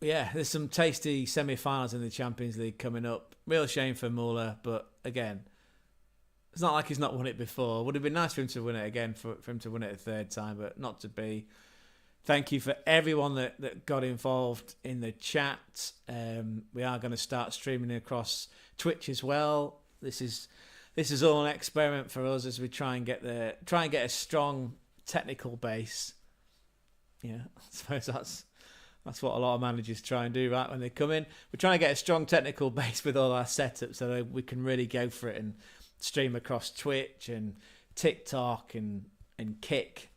Yeah, there's some tasty semi-finals in the Champions League coming up. Real shame for Muller, but again, it's not like he's not won it before. Would have been nice for him to win it again, for him to win it a 3rd time, but not to be. Thank you for everyone that got involved in the chat. We are going to start streaming across Twitch as well. This is all an experiment for us as we try and get a strong technical base. Yeah, I suppose that's what a lot of managers try and do, right? When they come in, we're trying to get a strong technical base with all our setups so that we can really go for it and stream across Twitch and TikTok and Kick,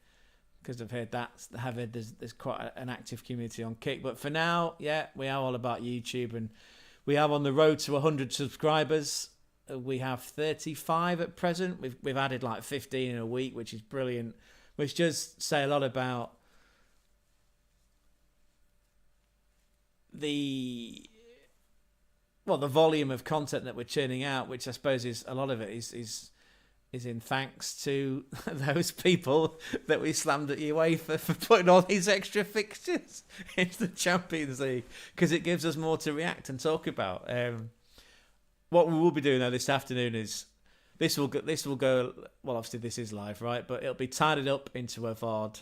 because I've heard there's quite an active community on Kick. But for now, yeah, we are all about YouTube, and we are on the road to 100 subscribers. We have 35 at present. We've added like 15 in a week, which is brilliant. Which does say a lot about the volume of content that we're churning out, which I suppose is a lot of it is in thanks to those people that we slammed at UEFA for putting all these extra fixtures into the Champions League, because it gives us more to react and talk about. What we will be doing though this afternoon is this will go. Well, obviously this is live, right? But it'll be tidied up into a VOD,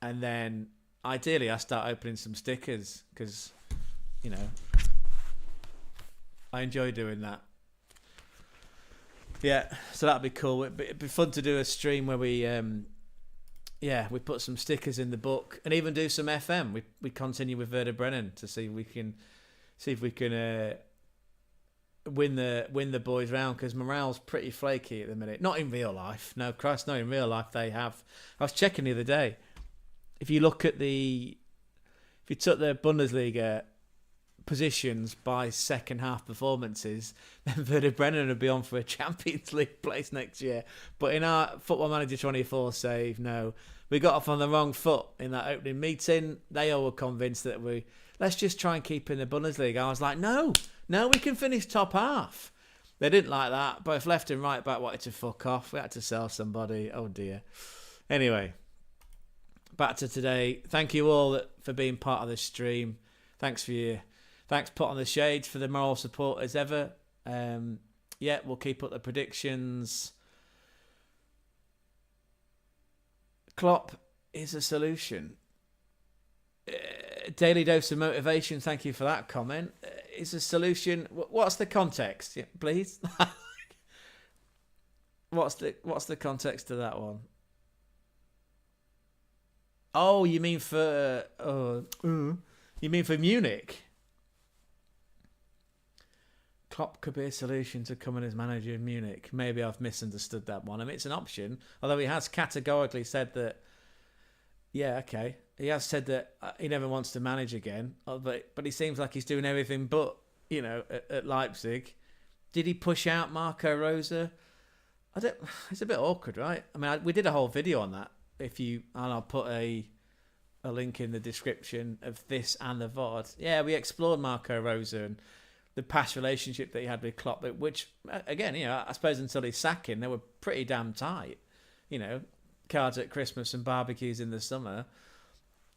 and then ideally I start opening some stickers because, you know, I enjoy doing that. Yeah, so that'd be cool. It'd be fun to do a stream where we put some stickers in the book and even do some FM. We continue with Werder Bremen to see if we can win the boys round, because morale's pretty flaky at the minute. Not in real life, no, Christ, no. In real life, they have. I was checking the other day. If you took the Bundesliga positions by second half performances, then Werder Bremen would be on for a Champions League place next year. But in our Football Manager 24 save, no, we got off on the wrong foot in that opening meeting. They all were convinced that let's just try and keep in the Bundesliga. I was like, no, we can finish top half. They didn't like that. Both left and right back wanted to fuck off. We had to sell somebody. Oh dear. Anyway, back to today. Thank you all for being part of this stream. Thanks Put on the Shades for the moral support as ever. We'll keep up the predictions. Klopp is a solution. Daily dose of motivation. Thank you for that comment. Is a solution. What's the context, please? What's the context of that one? Oh, you mean for Munich? Klopp could be a solution to coming as manager in Munich. Maybe I've misunderstood that one. I mean, it's an option, although he has categorically said that. Yeah, okay. He has said that he never wants to manage again, but he seems like he's doing everything but, at Leipzig. Did he push out Marco Rosa? It's a bit awkward, right? I mean, we did a whole video on that. And I'll put a link in the description of this and the VOD. Yeah, we explored Marco Rosa and the past relationship that he had with Klopp, which, again, I suppose until his sacking, they were pretty damn tight. Cards at Christmas and barbecues in the summer.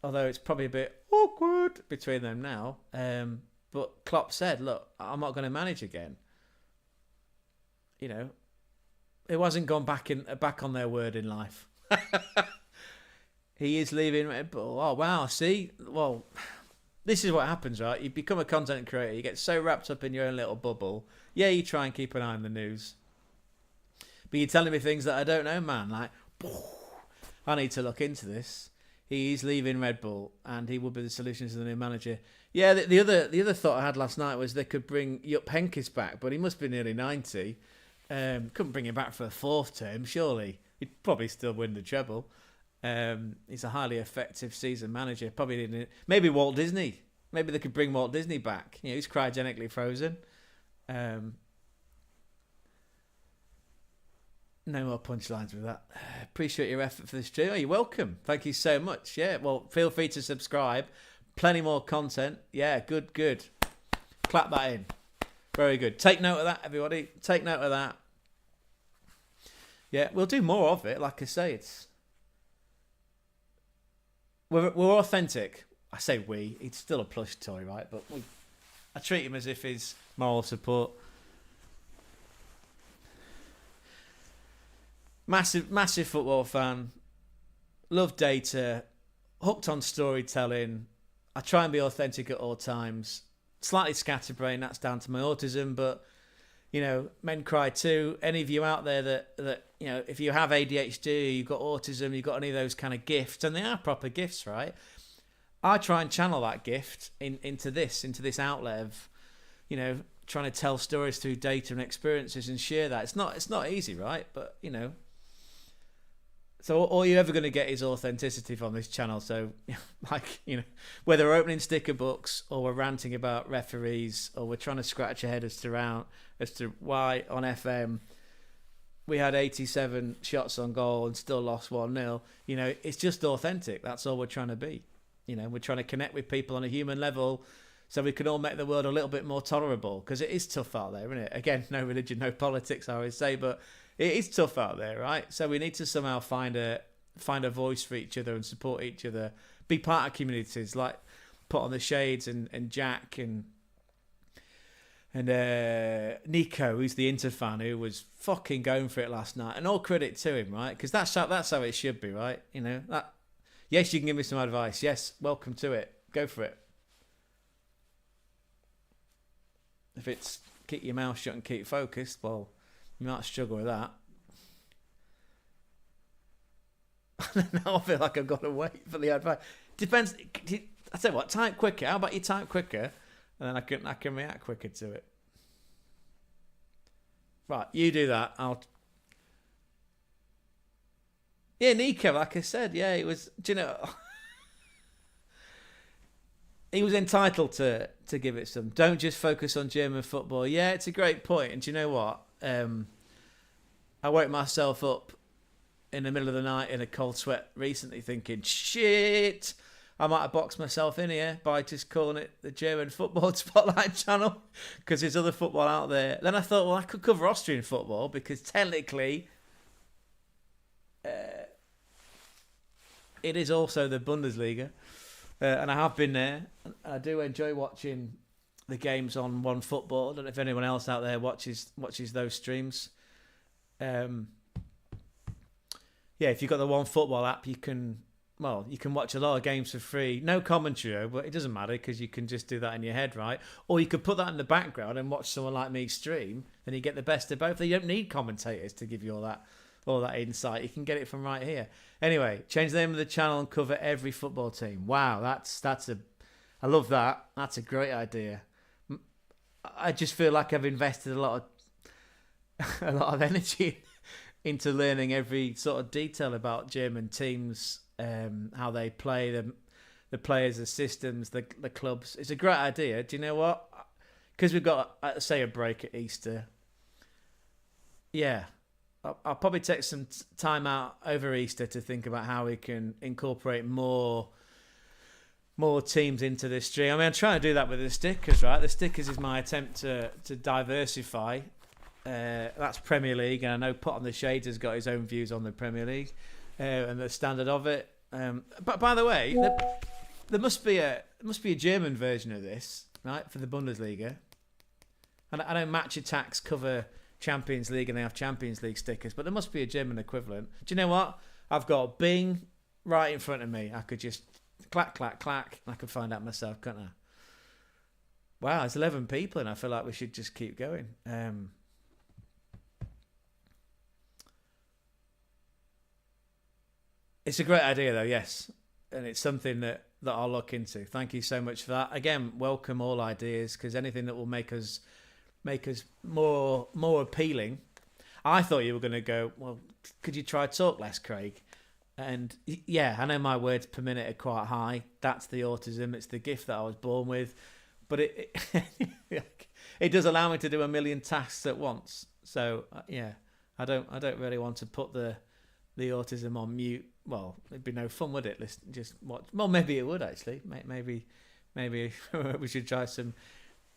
Although it's probably a bit awkward between them now. But Klopp said, look, I'm not going to manage again. It wasn't gone back on their word in life. He is leaving Red Bull. Oh, wow. See? Well, this is what happens, right? You become a content creator. You get so wrapped up in your own little bubble. Yeah, you try and keep an eye on the news. But you're telling me things that I don't know, man. Like, I need to look into this. He's leaving Red Bull, and he will be the solution to the new manager. Yeah, the other thought I had last night was they could bring Jupp Heynckes back, but he must be nearly 90. Couldn't bring him back for a fourth term, surely. He'd probably still win the treble. He's a highly effective season manager. Probably maybe Walt Disney. Maybe they could bring Walt Disney back. He's cryogenically frozen. No more punchlines with that. Appreciate your effort for this stream. Oh, you're welcome. Thank you so much. Yeah, well, feel free to subscribe. Plenty more content. Yeah, good. Clap that in. Very good. Take note of that, everybody. Take note of that. Yeah, we'll do more of it. Like I say, we're authentic. I say we. He's still a plush toy, right? But I treat him as if he's moral support. Massive football fan. Love data. Hooked on storytelling. I try and be authentic at all times. Slightly scatterbrained. That's down to my autism. But, men cry too. Any of you out there that if you have ADHD, you've got autism, you've got any of those kind of gifts, and they are proper gifts, right? I try and channel that gift into this outlet of, trying to tell stories through data and experiences and share that. It's not easy, right? But, So all you're ever going to get is authenticity from this channel. So, whether we're opening sticker books or we're ranting about referees or we're trying to scratch our head as to why on FM we had 87 shots on goal and still lost 1-0. It's just authentic. That's all we're trying to be. We're trying to connect with people on a human level so we can all make the world a little bit more tolerable, because it is tough out there, isn't it? Again, no religion, no politics, I always say, but it is tough out there, right? So we need to somehow find a voice for each other and support each other. Be part of communities, like Put on the Shades and Jack and Nico, who's the Inter fan, who was fucking going for it last night. And all credit to him, right? Because that's how it should be, right? Yes, you can give me some advice. Yes, welcome to it. Go for it. If it's keep your mouth shut and keep focused, well, you might struggle with that. Now I feel like I've got to wait for the advice. Depends. I tell you what, type quicker. How about you type quicker, and then I can react quicker to it. Right, you do that. Yeah, Nico, like I said, yeah, it was. Do you know? He was entitled to give it some. Don't just focus on German football. Yeah, it's a great point. And do you know what? I woke myself up in the middle of the night in a cold sweat recently thinking, shit, I might have boxed myself in here by just calling it the German Football Spotlight channel, because there's other football out there. Then I thought, well, I could cover Austrian football because technically it is also the Bundesliga. And I have been there. I do enjoy watching the games on One Football. I don't know if anyone else out there watches those streams. Yeah, if you've got the One Football app, you can well, you can watch a lot of games for free. No commentary, but it doesn't matter because you can just do that in your head, right? Or you could put that in the background and watch someone like me stream, and you get the best of both. You don't need commentators to give you all that insight. You can get it from right here. Anyway, change the name of the channel and cover every football team. Wow, I love that. That's a great idea. I just feel like I've invested a lot of energy into learning every sort of detail about German teams, how they play, the players, the systems, the clubs. It's a great idea. Do you know what? Because we've got, say, a break at Easter. Yeah, I'll probably take some time out over Easter to think about how we can incorporate more teams into this stream. I mean, I'm trying to do that with the stickers, right? The stickers is my attempt to diversify. That's Premier League, and I know Put on the Shades has got his own views on the Premier League and the standard of it. But by the way, there must be a German version of this, right, for the Bundesliga. And I know Match Attacks cover Champions League and they have Champions League stickers, but there must be a German equivalent. Do you know what? I've got Bing right in front of me. I could just clack, clack, clack, and I could find out myself, couldn't I? Wow, there's 11 people, and I feel like we should just keep going. It's a great idea, though, yes. And it's something that I'll look into. Thank you so much for that. Again, welcome all ideas, because anything that will make us more appealing. I thought you were going to go, well, could you try talk less, Craig? And yeah, I know my words per minute are quite high. That's the autism. It's the gift that I was born with. But it does allow me to do a million tasks at once. So yeah, I don't really want to put the autism on mute. Well, it'd be no fun, would it? Listen, just watch. Well, maybe it would actually. Maybe we should try some.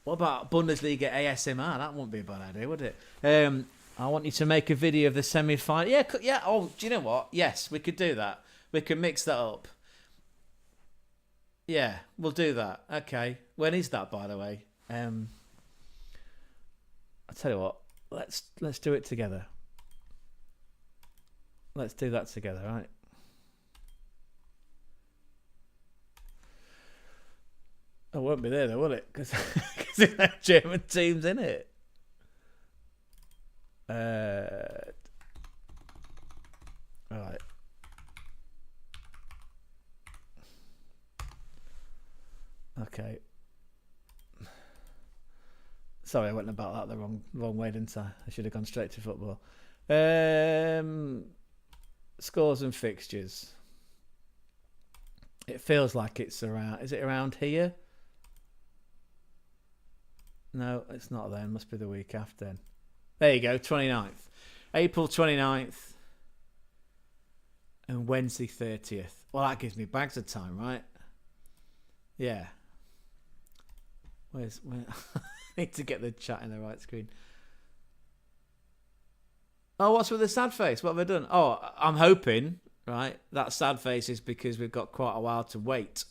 What about Bundesliga ASMR? That wouldn't be a bad idea, would it? I want you to make a video of the semi-final. Yeah. Oh, do you know what? Yes, we could do that. We can mix that up. Yeah, we'll do that. Okay. When is that, by the way? I'll tell you what. Let's do it together. Let's do that together, right? I won't be there though, will it? Because there's no German teams in it. Right. Okay. Sorry, I went about that the wrong way, didn't I? I should have gone straight to football. Scores and fixtures. It feels like it's around. Is it around here? No, it's not then. Must be the week after then. There you go, 29th. April 29th and Wednesday 30th. Well, that gives me bags of time, right? Yeah. Where? I need to get the chat in the right screen. Oh, what's with the sad face? What have I done? Oh, I'm hoping, right, that sad face is because we've got quite a while to wait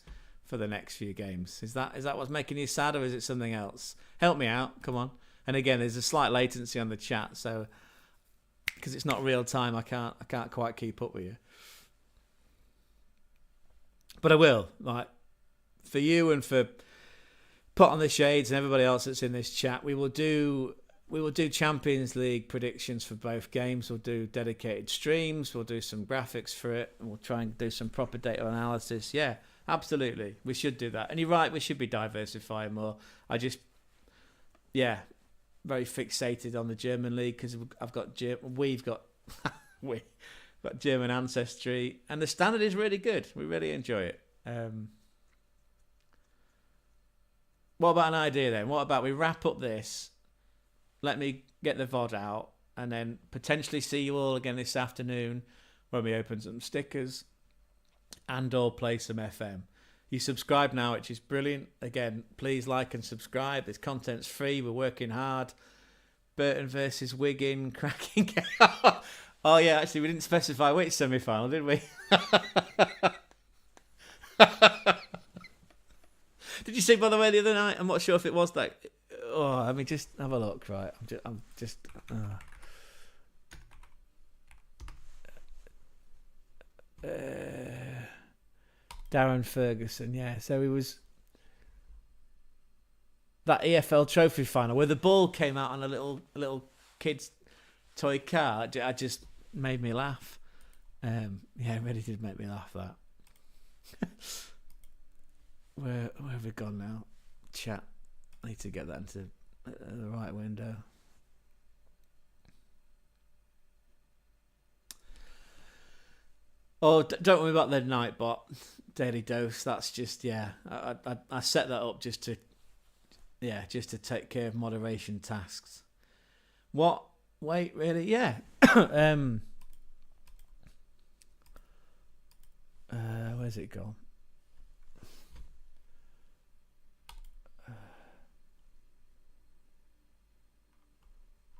for the next few games. Is that what's making you sad, or is it something else? Help me out, come on. And again, there's a slight latency on the chat, so because it's not real time, I can't quite keep up with you. But I will, like, for you and for Put on the Shades and everybody else that's in this chat, we will do Champions League predictions for both games. We'll do dedicated streams. We'll do some graphics for it, and we'll try and do some proper data analysis. Yeah, absolutely, we should do that. And you're right, we should be diversifying more. Very fixated on the German league because we've got German ancestry, and the standard is really good. We really enjoy it. What about an idea then? What about we wrap up this? Let me get the VOD out, and then potentially see you all again this afternoon when we open some stickers and or play some FM. You subscribe now, which is brilliant. Again, please like and subscribe. This content's free. We're working hard. Burton versus Wigan, cracking. Oh yeah, actually we didn't specify which semi-final, did we? Did you see, by the way, the other night? I'm not sure if it was that. Oh, I mean, just have a look, right? I'm just. Darren Ferguson, yeah. So he was that EFL Trophy final where the ball came out on a little kid's toy car. It just made me laugh. Yeah, it really did make me laugh. That. Where have we gone now? Chat. I need to get that into the right window. Oh, don't worry about the Nightbot daily dose. That's just I set that up just to take care of moderation tasks. What? Wait, really? Yeah. Where's it gone?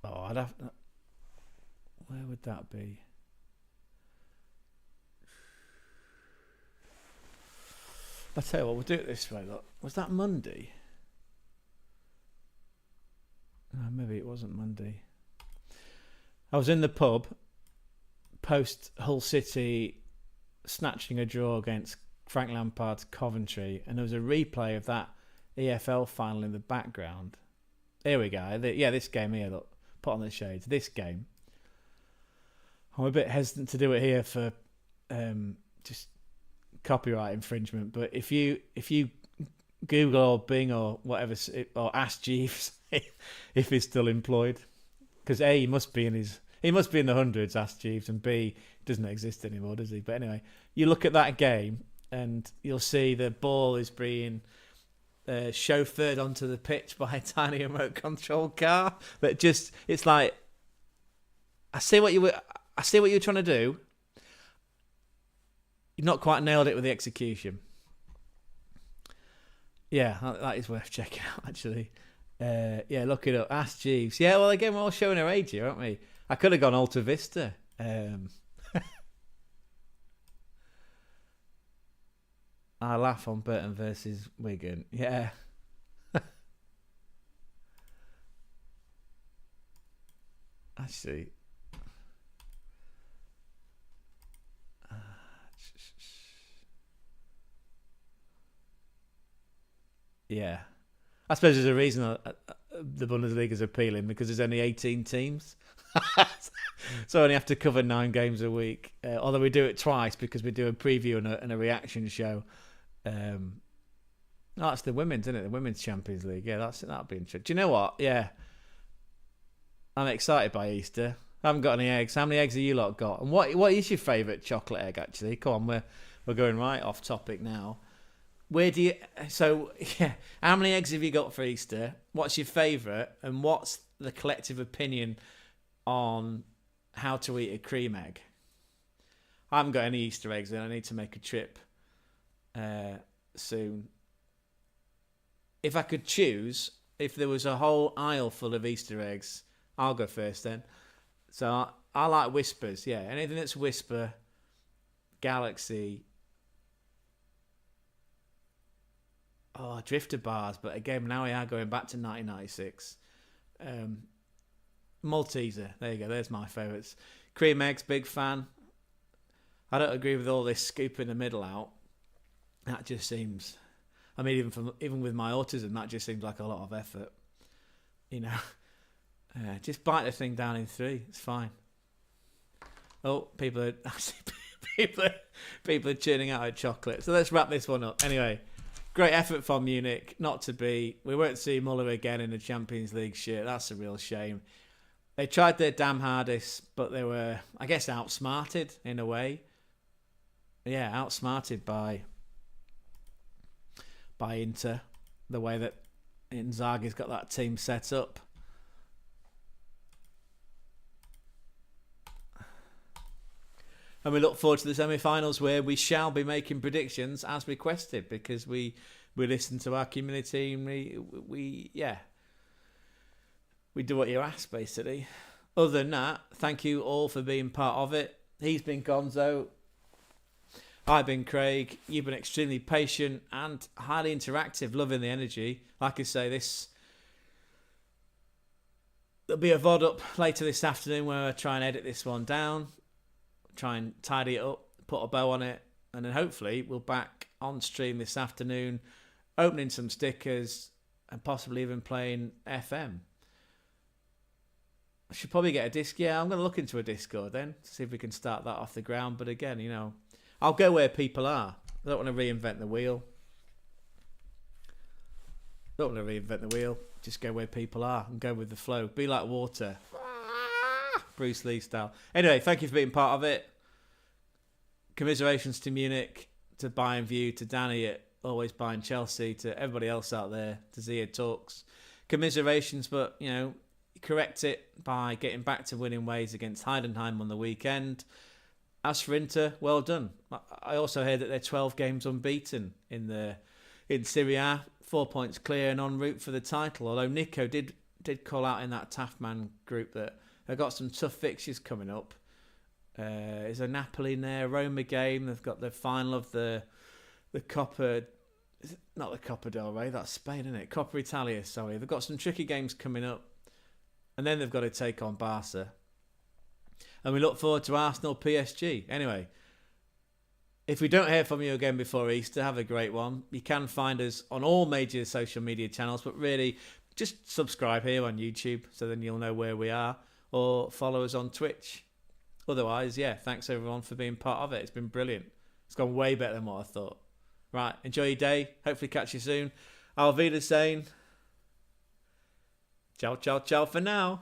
I'd have to. Where would that be? I'll tell you what, we'll do it this way. Look, was that Monday? Maybe it wasn't Monday. I was in the pub post Hull City snatching a draw against Frank Lampard's Coventry, and there was a replay of that EFL final in the background. Here we go. This game here. Look, put on the shades. This game. I'm a bit hesitant to do it here for just copyright infringement, but if you Google or Bing or whatever, or ask Jeeves if he's still employed, because A, he must be in the hundreds, ask Jeeves, and B, doesn't exist anymore, does he? But anyway, you look at that game and you'll see the ball is being chauffeured onto the pitch by a tiny remote control car. But just, it's like, I see what you're trying to do. You've not quite nailed it with the execution. Yeah, that is worth checking out, actually. Look it up. Ask Jeeves. Yeah, well, again, we're all showing our age here, aren't we? I could have gone Alta Vista. I laugh on Burton versus Wigan. Yeah. Actually. Yeah. I suppose there's a reason the Bundesliga is appealing, because there's only 18 teams. So I only have to cover 9 games a week. Although we do it twice because we do a preview and a reaction show. That's the women's, isn't it? The Women's Champions League. Yeah, that'll be interesting. Do you know what? Yeah. I'm excited by Easter. I haven't got any eggs. How many eggs have you lot got? And what is your favourite chocolate egg, actually? Come on, we're going right off topic now. How many eggs have you got for Easter? What's your favourite? And what's the collective opinion on how to eat a cream egg? I haven't got any Easter eggs and I need to make a trip soon. If I could choose, if there was a whole aisle full of Easter eggs, I'll go first then. So I like Whispers, yeah. Anything that's Whisper, Galaxy, Drifter bars, but again, now we are going back to 1996. Malteser, there you go, there's my favourites. Cream eggs, big fan. I don't agree with all this scoop in the middle out. That just seems, I mean, even with my autism, that just seems like a lot of effort. You know, just bite the thing down in 3, it's fine. Oh, people are churning out of chocolate. So let's wrap this one up. Anyway, great effort from Munich, not to be. We won't see Muller again in the Champions League shirt. That's a real shame. They tried their damn hardest, but they were, I guess, outsmarted in a way. Yeah, outsmarted by Inter, the way that Inzaghi's got that team set up. And we look forward to the semi-finals, where we shall be making predictions as requested, because we listen to our community and we do what you ask, basically. Other than that, thank you all for being part of it. He's been Gonzo. I've been Craig. You've been extremely patient and highly interactive, loving the energy. Like I say, there'll be a VOD up later this afternoon where I try and edit this one down, try and tidy it up, put a bow on it, and then hopefully we'll back on stream this afternoon, opening some stickers and possibly even playing FM. I should probably get a disc. Yeah, I'm going to look into a Discord then to see if we can start that off the ground. But again, you know, I'll go where people are. I don't want to reinvent the wheel. Just go where people are and go with the flow. Be like water. Bruce Lee style. Anyway, thank you for being part of it. Commiserations to Munich, to Bayern View, to Danny at Always Buying Chelsea, to everybody else out there, to Zia Talks. Commiserations, but, you know, correct it by getting back to winning ways against Heidenheim on the weekend. As for Inter, well done. I also heard that they're 12 games unbeaten in Serie A, 4 points clear and en route for the title. Although Nico did call out in that Taftman group that they've got some tough fixtures coming up. Is there Napoli in there? Roma game. They've got the final of the Coppa. Is it not the Coppa del Rey? That's Spain, isn't it? Coppa Italia. Sorry, they've got some tricky games coming up, and then they've got to take on Barca. And we look forward to Arsenal PSG. Anyway, if we don't hear from you again before Easter, have a great one. You can find us on all major social media channels, but really just subscribe here on YouTube so then you'll know where we are, or follow us on Twitch. Otherwise, yeah, thanks everyone for being part of it. It's been brilliant. It's gone way better than what I thought. Right, enjoy your day. Hopefully catch you soon. Auf Wiedersehen. Ciao, ciao, ciao for now.